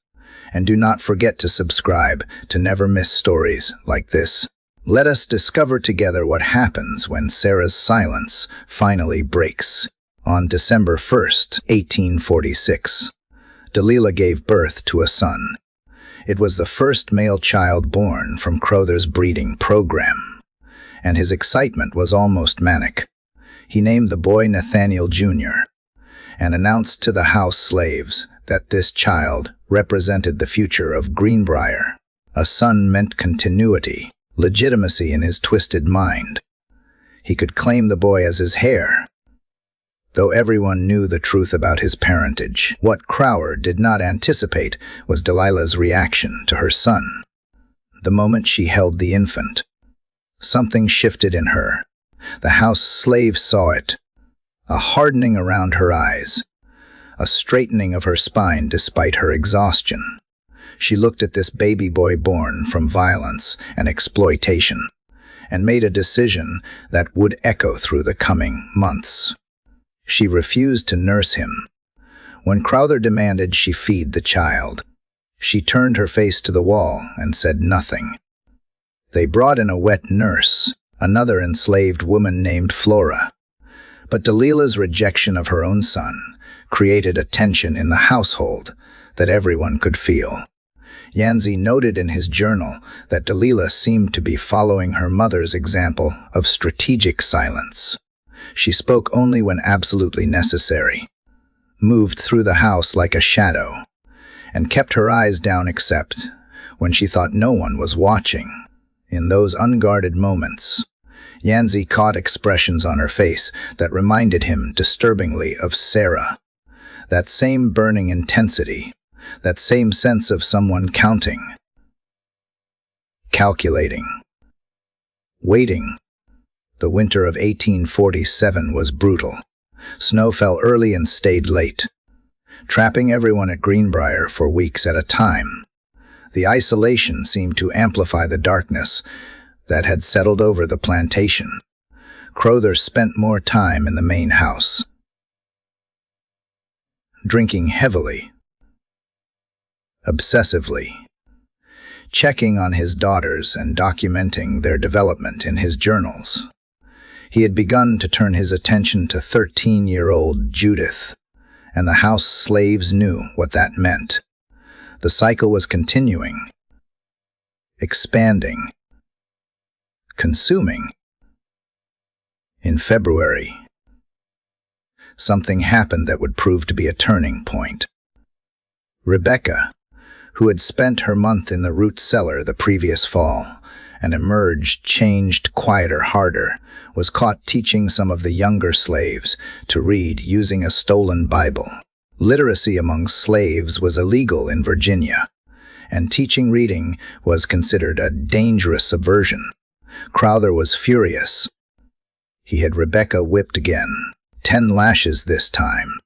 And do not forget to subscribe to never miss stories like this. Let us discover together what happens when Sarah's silence finally breaks. On December 1st, 1846, Delilah gave birth to a son. It was the first male child born from Crowther's breeding program, and his excitement was almost manic. He named the boy Nathaniel Jr. and announced to the house slaves that this child represented the future of Greenbryer. A son meant continuity, legitimacy in his twisted mind. He could claim the boy as his heir, though everyone knew the truth about his parentage. What Crowther did not anticipate was Delilah's reaction to her son. The moment she held the infant, something shifted in her. The house slaves saw it, a hardening around her eyes, a straightening of her spine despite her exhaustion. She looked at this baby boy born from violence and exploitation, and made a decision that would echo through the coming months. She refused to nurse him. When Crowther demanded she feed the child, she turned her face to the wall and said nothing. They brought in a wet nurse, another enslaved woman named Flora. But Delilah's rejection of her own son created a tension in the household that everyone could feel. Yanzi noted in his journal that Delilah seemed to be following her mother's example of strategic silence. She spoke only when absolutely necessary, moved through the house like a shadow, and kept her eyes down except when she thought no one was watching. In those unguarded moments, Yanzi caught expressions on her face that reminded him disturbingly of Sarah. That same burning intensity, that same sense of someone counting, calculating, waiting. The winter of 1847 was brutal. Snow fell early and stayed late, trapping everyone at Greenbryer for weeks at a time. The isolation seemed to amplify the darkness that had settled over the plantation. Crowther spent more time in the main house, drinking heavily, obsessively, checking on his daughters and documenting their development in his journals. He had begun to turn his attention to 13-year-old Judith, and the house slaves knew what that meant. The cycle was continuing, expanding, consuming. In February, something happened that would prove to be a turning point. Rebecca, who had spent her month in the root cellar the previous fall and emerged changed, quieter, harder, was caught teaching some of the younger slaves to read using a stolen Bible. Literacy among slaves was illegal in Virginia, and teaching reading was considered a dangerous subversion. Crowther was furious. He had Rebecca whipped again, 10 lashes this time.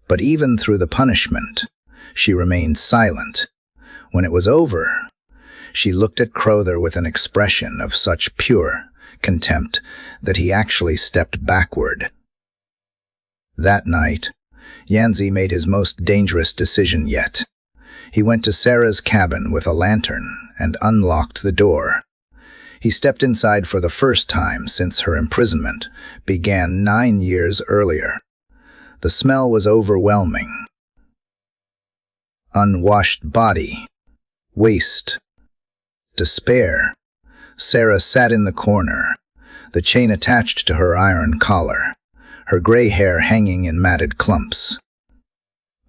But even through the punishment, she remained silent. When it was over, she looked at Crowther with an expression of such pure contempt that he actually stepped backward. That night, Yancey made his most dangerous decision yet. He went to Sarah's cabin with a lantern and unlocked the door. He stepped inside for the first time since her imprisonment began 9 years earlier. The smell was overwhelming. Unwashed body, waste, despair. Sarah sat in the corner, the chain attached to her iron collar, her gray hair hanging in matted clumps.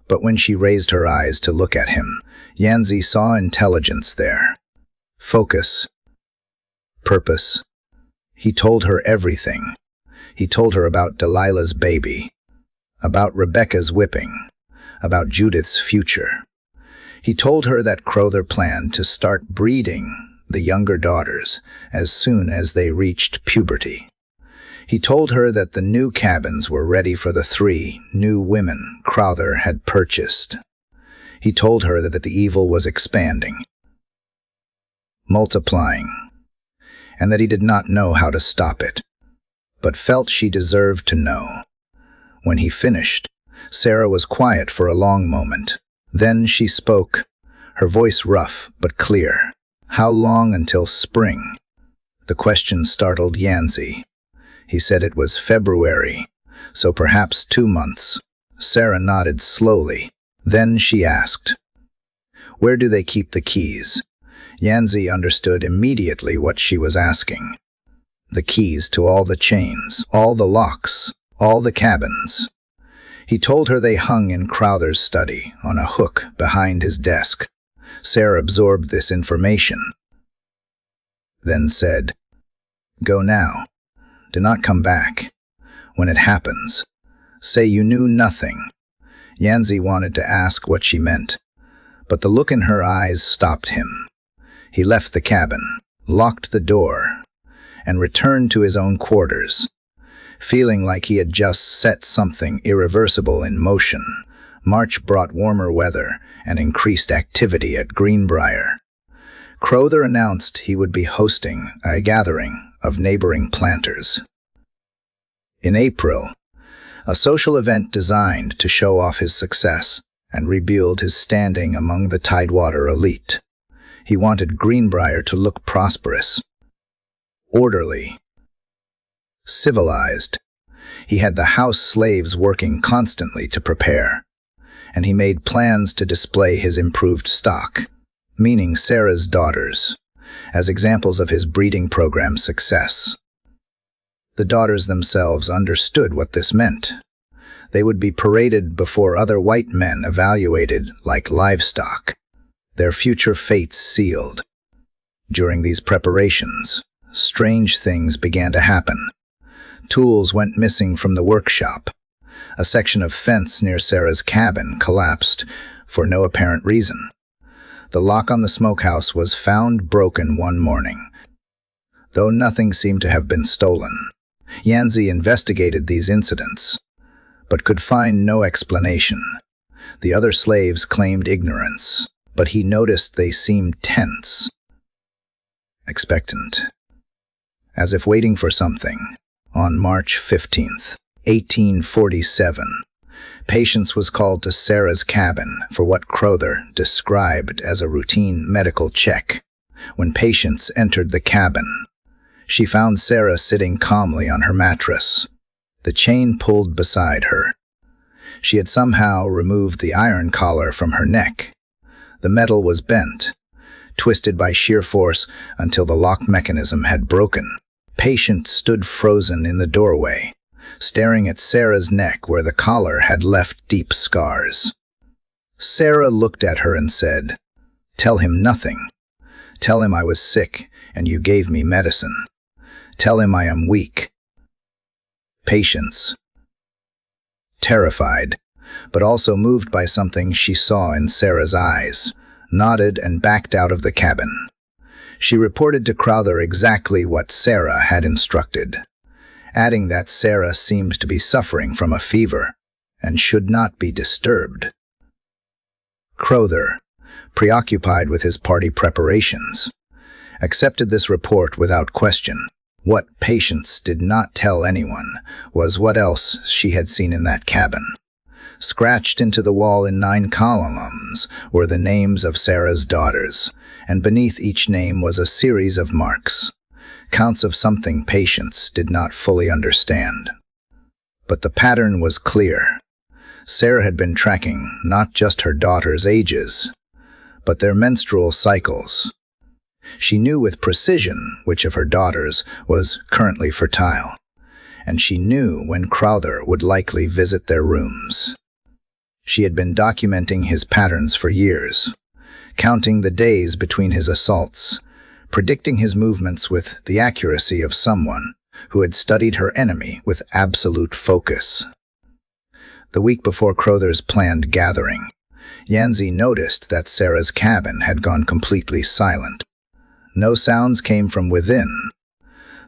But when she raised her eyes to look at him, Yancey saw intelligence there. Focus. Purpose. He told her everything. He told her about Delilah's baby, about Rebecca's whipping, about Judith's future. He told her that Crowther planned to start breeding the younger daughters as soon as they reached puberty. He told her that the new cabins were ready for the 3 new women Crowther had purchased. He told her that the evil was expanding, multiplying, and that he did not know how to stop it, but felt she deserved to know. When he finished, Sarah was quiet for a long moment. Then she spoke, her voice rough but clear. "How long until spring?" The question startled Yancey. He said it was February, so perhaps 2 months. Sarah nodded slowly. Then she asked, "Where do they keep the keys?" Yancey understood immediately what she was asking. The keys to all the chains, all the locks, all the cabins. He told her they hung in Crowther's study on a hook behind his desk. Sarah absorbed this information, then said, "Go now. Do not come back. When it happens, say you knew nothing." Yancey wanted to ask what she meant, but the look in her eyes stopped him. He left the cabin, locked the door, and returned to his own quarters. Feeling like he had just set something irreversible in motion, March brought warmer weather and increased activity at Greenbryer. Crowther announced he would be hosting a gathering of neighboring planters. In April, a social event designed to show off his success and rebuild his standing among the Tidewater elite. He wanted Greenbryer to look prosperous, orderly, civilized. He had the house slaves working constantly to prepare, and he made plans to display his improved stock, meaning Sarah's daughters, as examples of his breeding program's success. The daughters themselves understood what this meant. They would be paraded before other white men evaluated like livestock, their future fates sealed. During these preparations, strange things began to happen. Tools went missing from the workshop. A section of fence near Sarah's cabin collapsed for no apparent reason. The lock on the smokehouse was found broken one morning, though nothing seemed to have been stolen. Yancey investigated these incidents, but could find no explanation. The other slaves claimed ignorance, but he noticed they seemed tense, expectant, as if waiting for something. On March 15th, 1847, Patience was called to Sarah's cabin for what Crowther described as a routine medical check. When Patience entered the cabin, she found Sarah sitting calmly on her mattress, the chain pulled beside her. She had somehow removed the iron collar from her neck. The metal was bent, twisted by sheer force until the lock mechanism had broken. Patience stood frozen in the doorway, staring at Sarah's neck where the collar had left deep scars. Sarah looked at her and said, "Tell him nothing. Tell him I was sick and you gave me medicine. Tell him I am weak." Patience, terrified, but also moved by something she saw in Sarah's eyes, nodded and backed out of the cabin. She reported to Crowther exactly what Sarah had instructed, adding that Sarah seemed to be suffering from a fever and should not be disturbed. Crowther, preoccupied with his party preparations, accepted this report without question. What Patience did not tell anyone was what else she had seen in that cabin. Scratched into the wall in 9 columns were the names of Sarah's daughters, and beneath each name was a series of marks, counts of something Patience did not fully understand. But the pattern was clear. Sarah had been tracking not just her daughters' ages, but their menstrual cycles. She knew with precision which of her daughters was currently fertile, and she knew when Crowther would likely visit their rooms. She had been documenting his patterns for years, counting the days between his assaults, predicting his movements with the accuracy of someone who had studied her enemy with absolute focus. The week before Crowther's planned gathering, Yanzi noticed that Sarah's cabin had gone completely silent. No sounds came from within.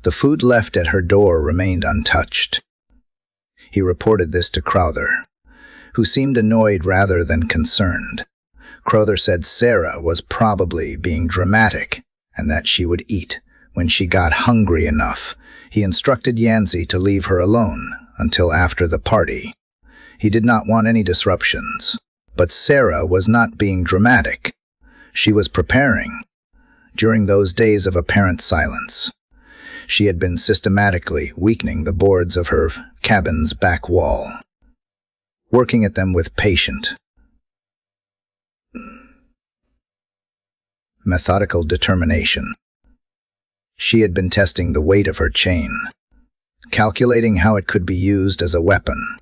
The food left at her door remained untouched. He reported this to Crowther, who seemed annoyed rather than concerned. Crowther said Sarah was probably being dramatic and that she would eat when she got hungry enough. He instructed Yanzi to leave her alone until after the party. He did not want any disruptions, but Sarah was not being dramatic. She was preparing. During those days of apparent silence, she had been systematically weakening the boards of her cabin's back wall, working at them with patient, methodical determination. She had been testing the weight of her chain, calculating how it could be used as a weapon.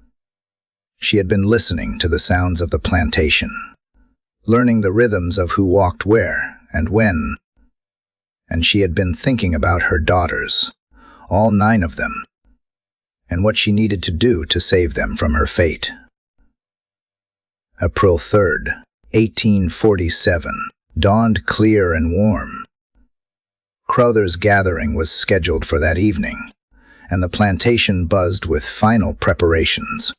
She had been listening to the sounds of the plantation, learning the rhythms of who walked where and when. And she had been thinking about her daughters, all 9 of them, and what she needed to do to save them from her fate. April 3rd, 1847, dawned clear and warm. Crowther's gathering was scheduled for that evening, and the plantation buzzed with final preparations.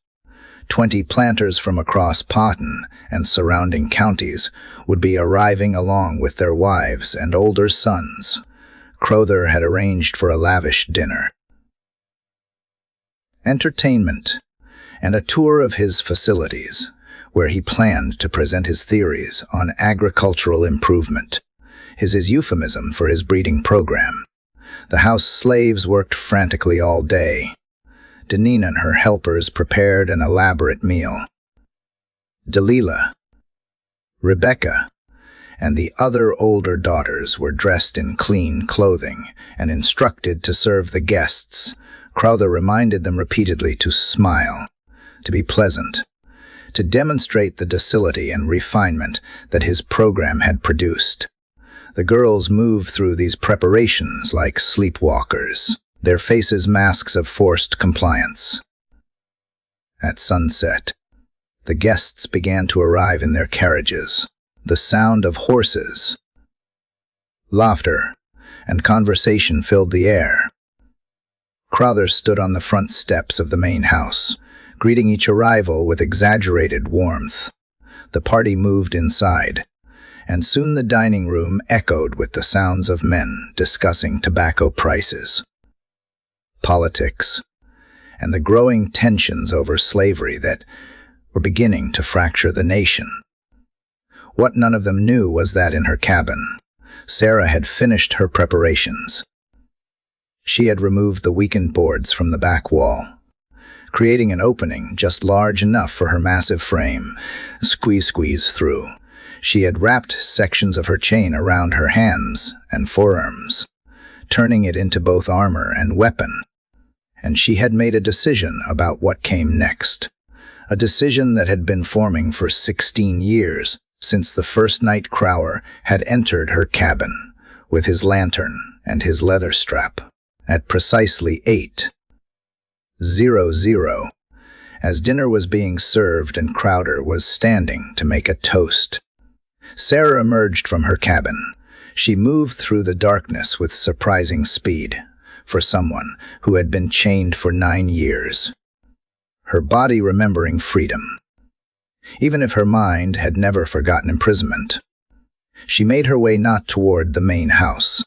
20 planters from across Powhatan and surrounding counties would be arriving along with their wives and older sons. Crowther had arranged for a lavish dinner, entertainment, and a tour of his facilities, where he planned to present his theories on agricultural improvement, his euphemism for his breeding program. The house slaves worked frantically all day. Deneen and her helpers prepared an elaborate meal. Delilah, Rebecca, and the other older daughters were dressed in clean clothing and instructed to serve the guests. Crowther reminded them repeatedly to smile, to be pleasant, to demonstrate the docility and refinement that his program had produced. The girls moved through these preparations like sleepwalkers, their faces masks of forced compliance. At sunset, the guests began to arrive in their carriages. The sound of horses, laughter, and conversation filled the air. Crowther stood on the front steps of the main house, greeting each arrival with exaggerated warmth. The party moved inside, and soon the dining room echoed with the sounds of men discussing tobacco prices, politics, and the growing tensions over slavery that were beginning to fracture the nation. What none of them knew was that in her cabin, Sarah had finished her preparations. She had removed the weakened boards from the back wall, creating an opening just large enough for her massive frame. Squeeze through. She had wrapped sections of her chain around her hands and forearms, turning it into both armor and weapon. And she had made a decision about what came next. A decision that had been forming for 16 years, since the first night Crowther had entered her cabin with his lantern and his leather strap. At precisely 8:00, as dinner was being served and Crowther was standing to make a toast, Sarah emerged from her cabin. She moved through the darkness with surprising speed for someone who had been chained for 9 years, her body remembering freedom, even if her mind had never forgotten imprisonment. She made her way not toward the main house,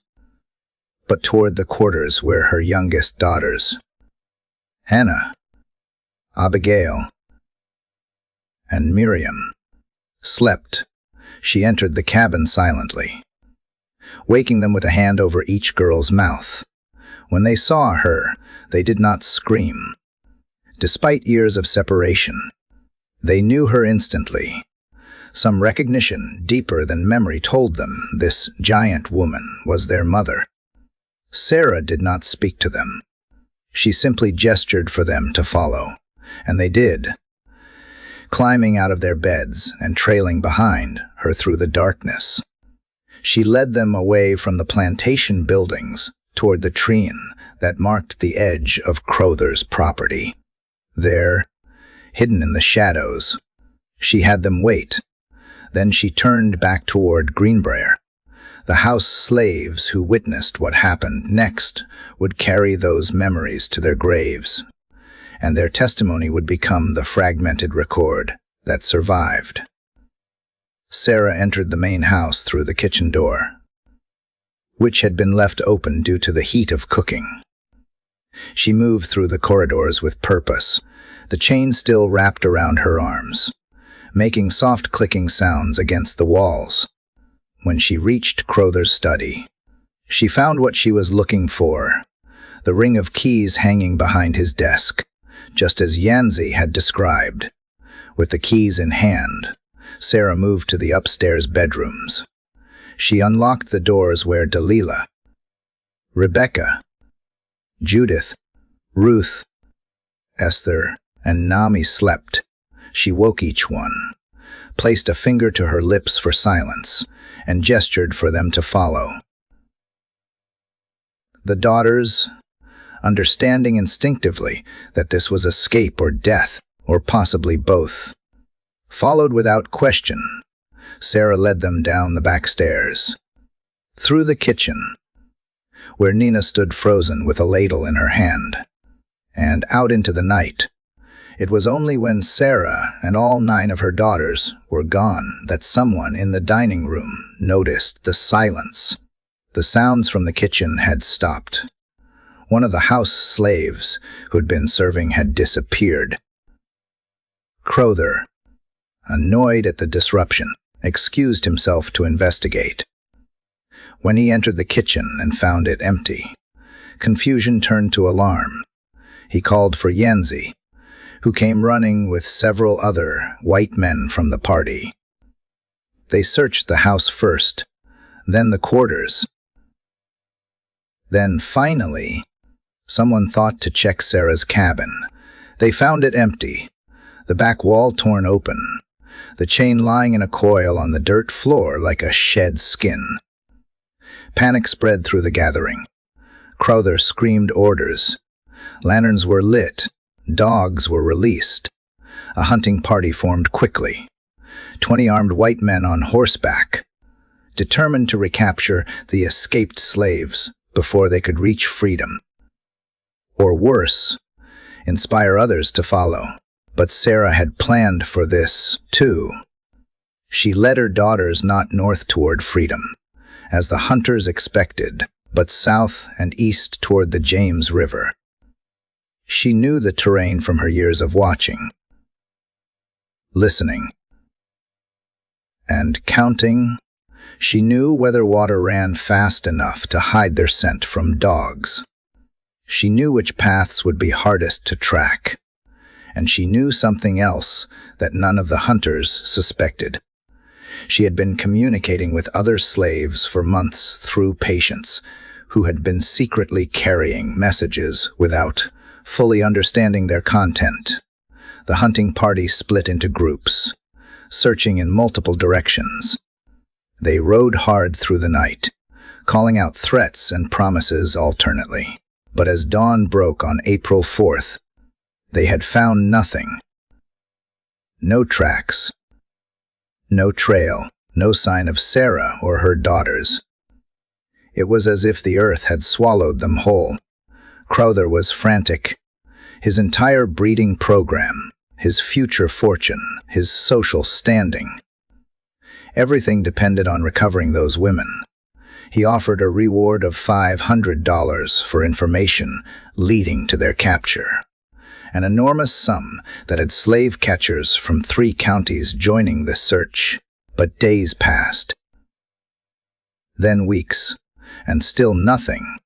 but toward the quarters where her youngest daughters, Hannah, Abigail, and Miriam, slept. She entered the cabin silently, waking them with a hand over each girl's mouth. When they saw her, they did not scream. Despite years of separation, they knew her instantly. Some recognition deeper than memory told them this giant woman was their mother. Sarah did not speak to them. She simply gestured for them to follow, and they did, climbing out of their beds and trailing behind her through the darkness. She led them away from the plantation buildings toward the tree that marked the edge of Crowther's property. There, hidden in the shadows, she had them wait. Then she turned back toward Greenbryer. The house slaves who witnessed what happened next would carry those memories to their graves, and their testimony would become the fragmented record that survived. Sarah entered the main house through the kitchen door, which had been left open due to the heat of cooking. She moved through the corridors with purpose, the chain still wrapped around her arms, making soft clicking sounds against the walls. When she reached Crowther's study, she found what she was looking for, the ring of keys hanging behind his desk, just as Yanzi had described. With the keys in hand, Sarah moved to the upstairs bedrooms. She unlocked the doors where Delilah, Rebecca, Judith, Ruth, Esther, and Nami slept. She woke each one, placed a finger to her lips for silence, and gestured for them to follow. The daughters, understanding instinctively that this was escape or death, or possibly both, followed without question. Sarah led them down the back stairs, through the kitchen, where Nina stood frozen with a ladle in her hand, and out into the night. It was only when Sarah and all 9 of her daughters were gone that someone in the dining room noticed the silence. The sounds from the kitchen had stopped. One of the house slaves who'd been serving had disappeared. Crowther, annoyed at the disruption, excused himself to investigate. When he entered the kitchen and found it empty, confusion turned to alarm. He called for Yanzi, who came running with several other white men from the party. They searched the house first, then the quarters. Then, finally, someone thought to check Sarah's cabin. They found it empty, the back wall torn open, the chain lying in a coil on the dirt floor like a shed skin. Panic spread through the gathering. Crowther screamed orders. Lanterns were lit. Dogs were released. A hunting party formed quickly. 20 armed white men on horseback, determined to recapture the escaped slaves before they could reach freedom. Or worse, inspire others to follow. But Sarah had planned for this, too. She led her daughters not north toward freedom, as the hunters expected, but south and east toward the James River. She knew the terrain from her years of watching, listening, and counting. She knew whether water ran fast enough to hide their scent from dogs. She knew which paths would be hardest to track. And she knew something else that none of the hunters suspected. She had been communicating with other slaves for months through patients who had been secretly carrying messages without fully understanding their content. The hunting party split into groups, searching in multiple directions. They rode hard through the night, calling out threats and promises alternately. But as dawn broke on April 4th, they had found nothing. No tracks, no trail, No sign of Sarah or her daughters. It was as if the earth had swallowed them whole. Crowther was frantic. His entire breeding program, his future fortune, his social standing. Everything depended on recovering those women. He offered a reward of $500 for information leading to their capture. An enormous sum that had slave catchers from 3 counties joining the search. But days passed. Then weeks, and still nothing.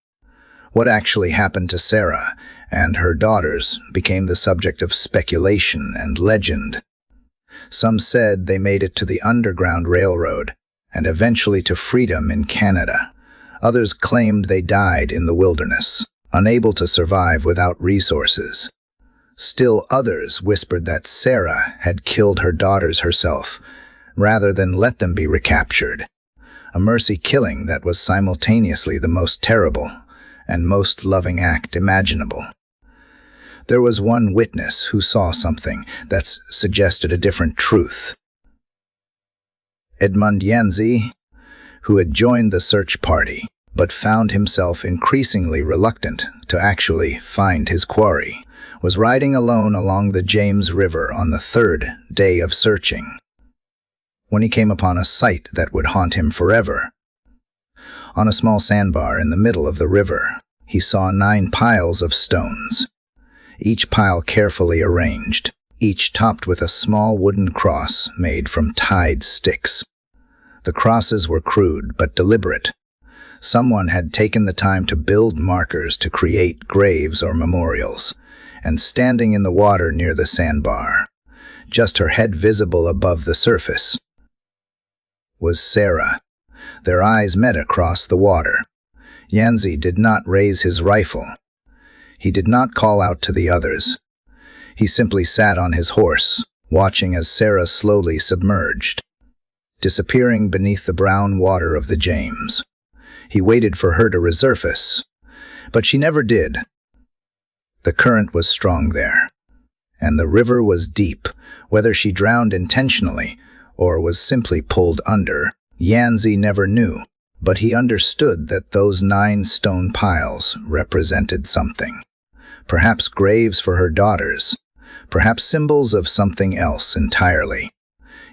What actually happened to Sarah and her daughters became the subject of speculation and legend. Some said they made it to the Underground Railroad and eventually to freedom in Canada. Others claimed they died in the wilderness, unable to survive without resources. Still others whispered that Sarah had killed her daughters herself, rather than let them be recaptured. A mercy killing that was simultaneously the most terrible and most loving act imaginable. There was one witness who saw something that suggested a different truth. Edmund Yancey, who had joined the search party, but found himself increasingly reluctant to actually find his quarry, was riding alone along the James River on the 3rd day of searching, when he came upon a sight that would haunt him forever. On a small sandbar in the middle of the river, he saw 9 piles of stones, each pile carefully arranged, each topped with a small wooden cross made from tied sticks. The crosses were crude but deliberate. Someone had taken the time to build markers to create graves or memorials, and standing in the water near the sandbar, just her head visible above the surface, was Sarah. Their eyes met across the water. Yancey did not raise his rifle. He did not call out to the others. He simply sat on his horse, watching as Sarah slowly submerged, disappearing beneath the brown water of the James. He waited for her to resurface, but she never did. The current was strong there, and the river was deep. Whether she drowned intentionally or was simply pulled under, Yancey never knew, but he understood that those 9 stone piles represented something. Perhaps graves for her daughters, perhaps symbols of something else entirely.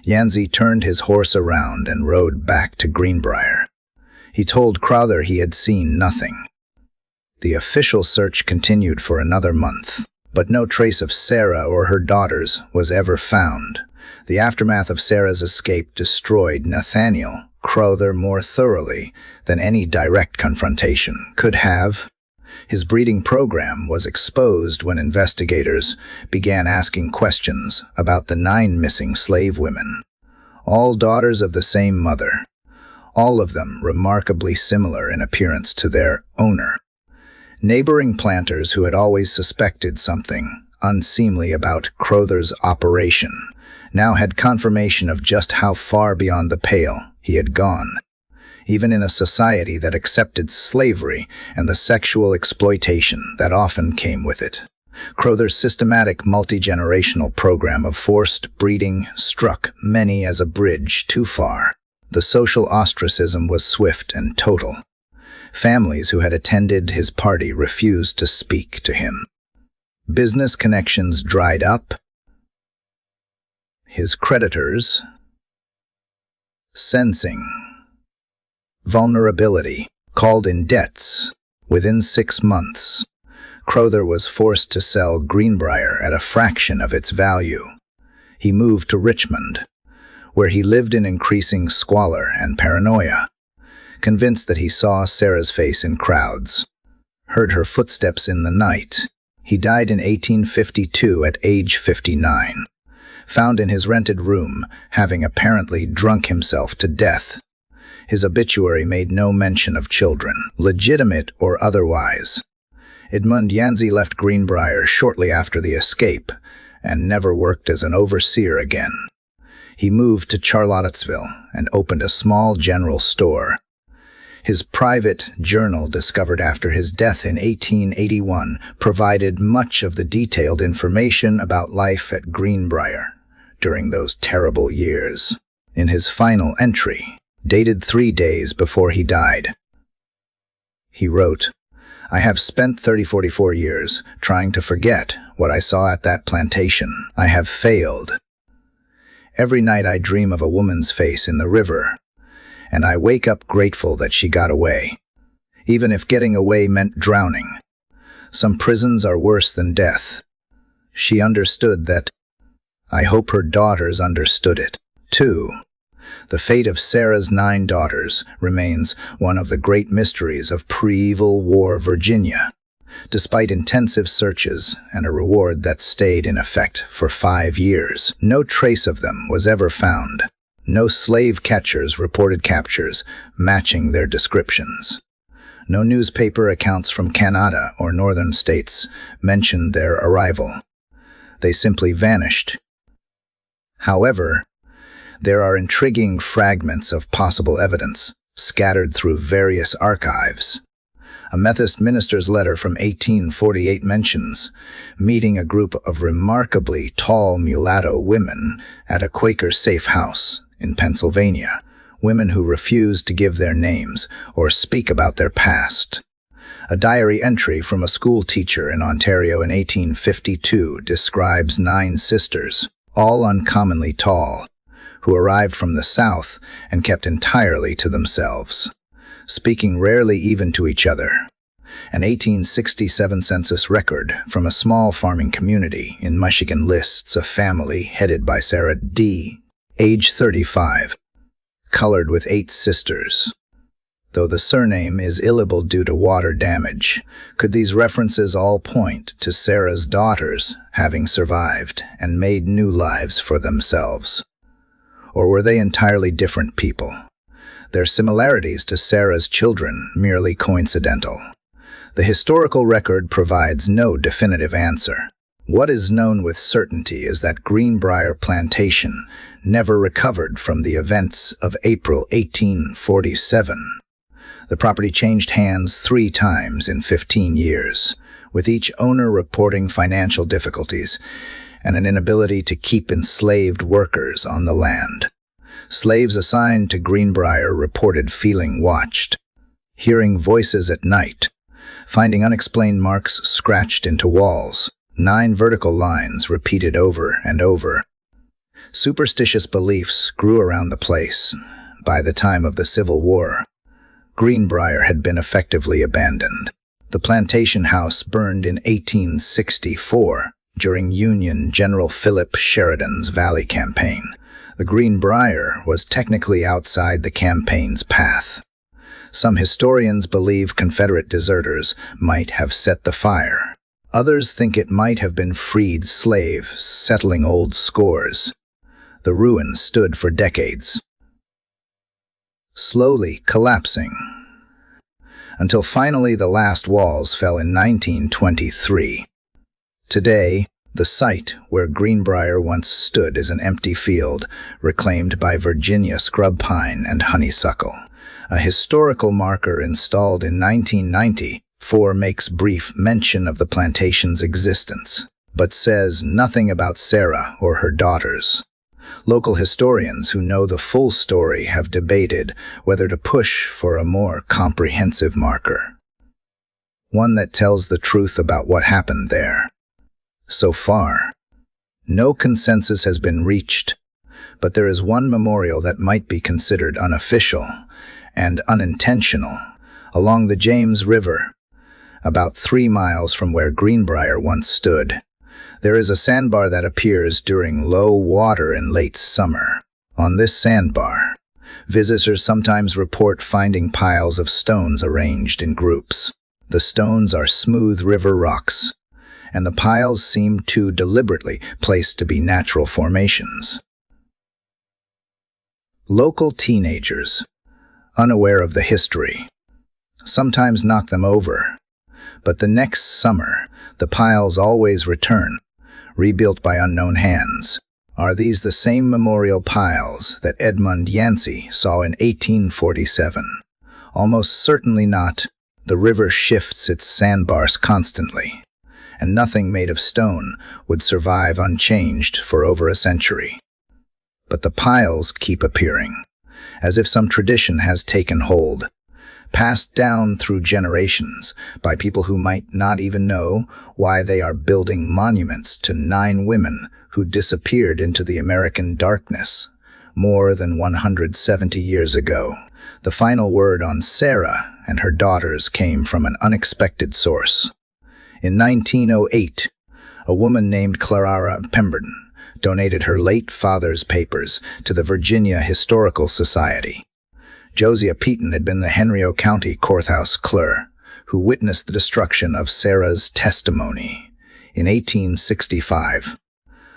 Yancey turned his horse around and rode back to Greenbryer. He told Crowther he had seen nothing. The official search continued for another month, but no trace of Sarah or her daughters was ever found. The aftermath of Sarah's escape destroyed Nathaniel Crowther more thoroughly than any direct confrontation could have. His breeding program was exposed when investigators began asking questions about the 9 missing slave women, all daughters of the same mother, all of them remarkably similar in appearance to their owner. Neighboring planters who had always suspected something unseemly about Crowther's operation now had confirmation of just how far beyond the pale he had gone. Even in a society that accepted slavery and the sexual exploitation that often came with it, Crowther's systematic multi-generational program of forced breeding struck many as a bridge too far. The social ostracism was swift and total. Families who had attended his party refused to speak to him. Business connections dried up. His creditors, sensing vulnerability, called in debts. Within 6 months, Crowther was forced to sell Greenbryer at a fraction of its value. He moved to Richmond, where he lived in increasing squalor and paranoia, convinced that he saw Sarah's face in crowds, heard her footsteps in the night. He died in 1852 at age 59, found in his rented room, having apparently drunk himself to death. His obituary made no mention of children, legitimate or otherwise. Edmund Yancey left Greenbryer shortly after the escape and never worked as an overseer again. He moved to Charlottesville and opened a small general store. His private journal, discovered after his death in 1881, provided much of the detailed information about life at Greenbryer during those terrible years. in his final entry, dated 3 days before he died. He wrote, "I have spent 44 years trying to forget what I saw at that plantation. I have failed. Every night I dream of a woman's face in the river, and I wake up grateful that she got away, even if getting away meant drowning. Some prisons are worse than death. She understood that. I hope her daughters understood it, too." The fate of Sarah's 9 daughters remains one of the great mysteries of pre-Civil War Virginia, despite intensive searches and a reward that stayed in effect for 5 years. No trace of them was ever found. No slave catchers reported captures matching their descriptions. No newspaper accounts from Canada or northern states mentioned their arrival. They simply vanished. However, there are intriguing fragments of possible evidence scattered through various archives. A Methodist minister's letter from 1848 mentions meeting a group of remarkably tall mulatto women at a Quaker safe house in Pennsylvania, women who refused to give their names or speak about their past. A diary entry from a school teacher in Ontario in 1852 describes 9 sisters, all uncommonly tall, who arrived from the South and kept entirely to themselves, speaking rarely even to each other. An 1867 census record from a small farming community in Michigan lists a family headed by Sarah D., age 35, colored with 8 sisters. Though the surname is illegible due to water damage, could these references all point to Sarah's daughters having survived and made new lives for themselves? Or were they entirely different people? Their similarities to Sarah's children merely coincidental? The historical record provides no definitive answer. What is known with certainty is that Greenbryer Plantation never recovered from the events of April 1847. The property changed hands 3 times in 15 years, with each owner reporting financial difficulties and an inability to keep enslaved workers on the land. Slaves assigned to Greenbryer reported feeling watched, hearing voices at night, finding unexplained marks scratched into walls, 9 vertical lines repeated over and over. Superstitious beliefs grew around the place. By the time of the Civil War, Greenbryer had been effectively abandoned. The plantation house burned in 1864 during Union General Philip Sheridan's Valley Campaign. The Greenbryer was technically outside the campaign's path. Some historians believe Confederate deserters might have set the fire. Others think it might have been freed slaves settling old scores. The ruin stood for decades, slowly collapsing, until finally the last walls fell in 1923. Today, the site where Greenbryer once stood is an empty field reclaimed by Virginia scrub pine and honeysuckle. A historical marker installed in 1994 makes brief mention of the plantation's existence, but says nothing about Sarah or her daughters. Local historians who know the full story have debated whether to push for a more comprehensive marker, one that tells the truth about what happened there. So far, no consensus has been reached, but there is one memorial that might be considered unofficial and unintentional along the James River, about 3 miles from where Greenbryer once stood. There is a sandbar that appears during low water in late summer. On this sandbar, visitors sometimes report finding piles of stones arranged in groups. The stones are smooth river rocks, and the piles seem too deliberately placed to be natural formations. Local teenagers, unaware of the history, sometimes knock them over, but the next summer, the piles always return, rebuilt by unknown hands. Are these the same memorial piles that Edmund Yancey saw in 1847? Almost certainly not. The river shifts its sandbars constantly, and nothing made of stone would survive unchanged for over a century. but the piles keep appearing, as if some tradition has taken hold, passed down through generations by people who might not even know why they are building monuments to 9 women who disappeared into the American darkness more than 170 years ago. The final word on Sarah and her daughters came from an unexpected source. In 1908, a woman named Clara Pemberton donated her late father's papers to the Virginia Historical Society. Josiah Peaton had been the Henry County courthouse clerk who witnessed the destruction of Sarah's testimony in 1865.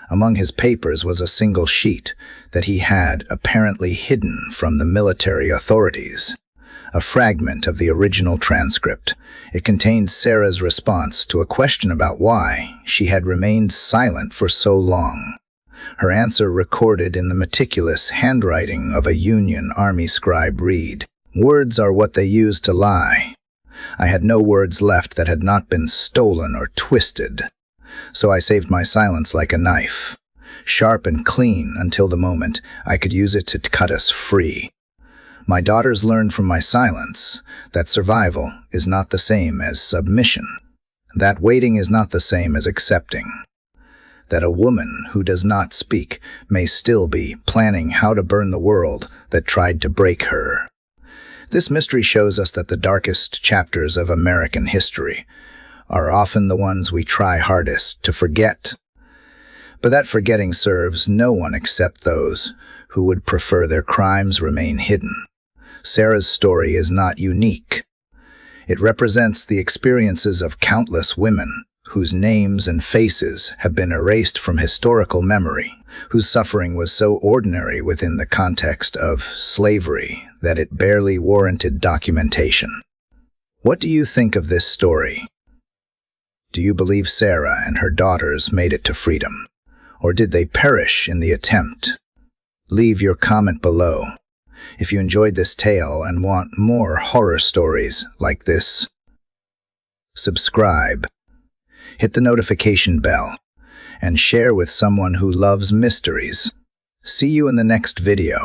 Among his papers was a single sheet that he had apparently hidden from the military authorities, a fragment of the original transcript. It contained Sarah's response to a question about why she had remained silent for so long. Her answer, recorded in the meticulous handwriting of a Union Army scribe, read, "Words are what they use to lie. I had no words left that had not been stolen or twisted. So I saved my silence like a knife, sharp and clean until the moment I could use it to cut us free. My daughters learned from my silence that survival is not the same as submission, that waiting is not the same as accepting, that a woman who does not speak may still be planning how to burn the world that tried to break her." This mystery shows us that the darkest chapters of American history are often the ones we try hardest to forget. But that forgetting serves no one except those who would prefer their crimes remain hidden. Sarah's story is not unique. It represents the experiences of countless women whose names and faces have been erased from historical memory, whose suffering was so ordinary within the context of slavery that it barely warranted documentation. What do you think of this story? Do you believe Sarah and her daughters made it to freedom, or did they perish in the attempt? Leave your comment below. If you enjoyed this tale and want more horror stories like this, subscribe, hit the notification bell, and share with someone who loves mysteries. See you in the next video.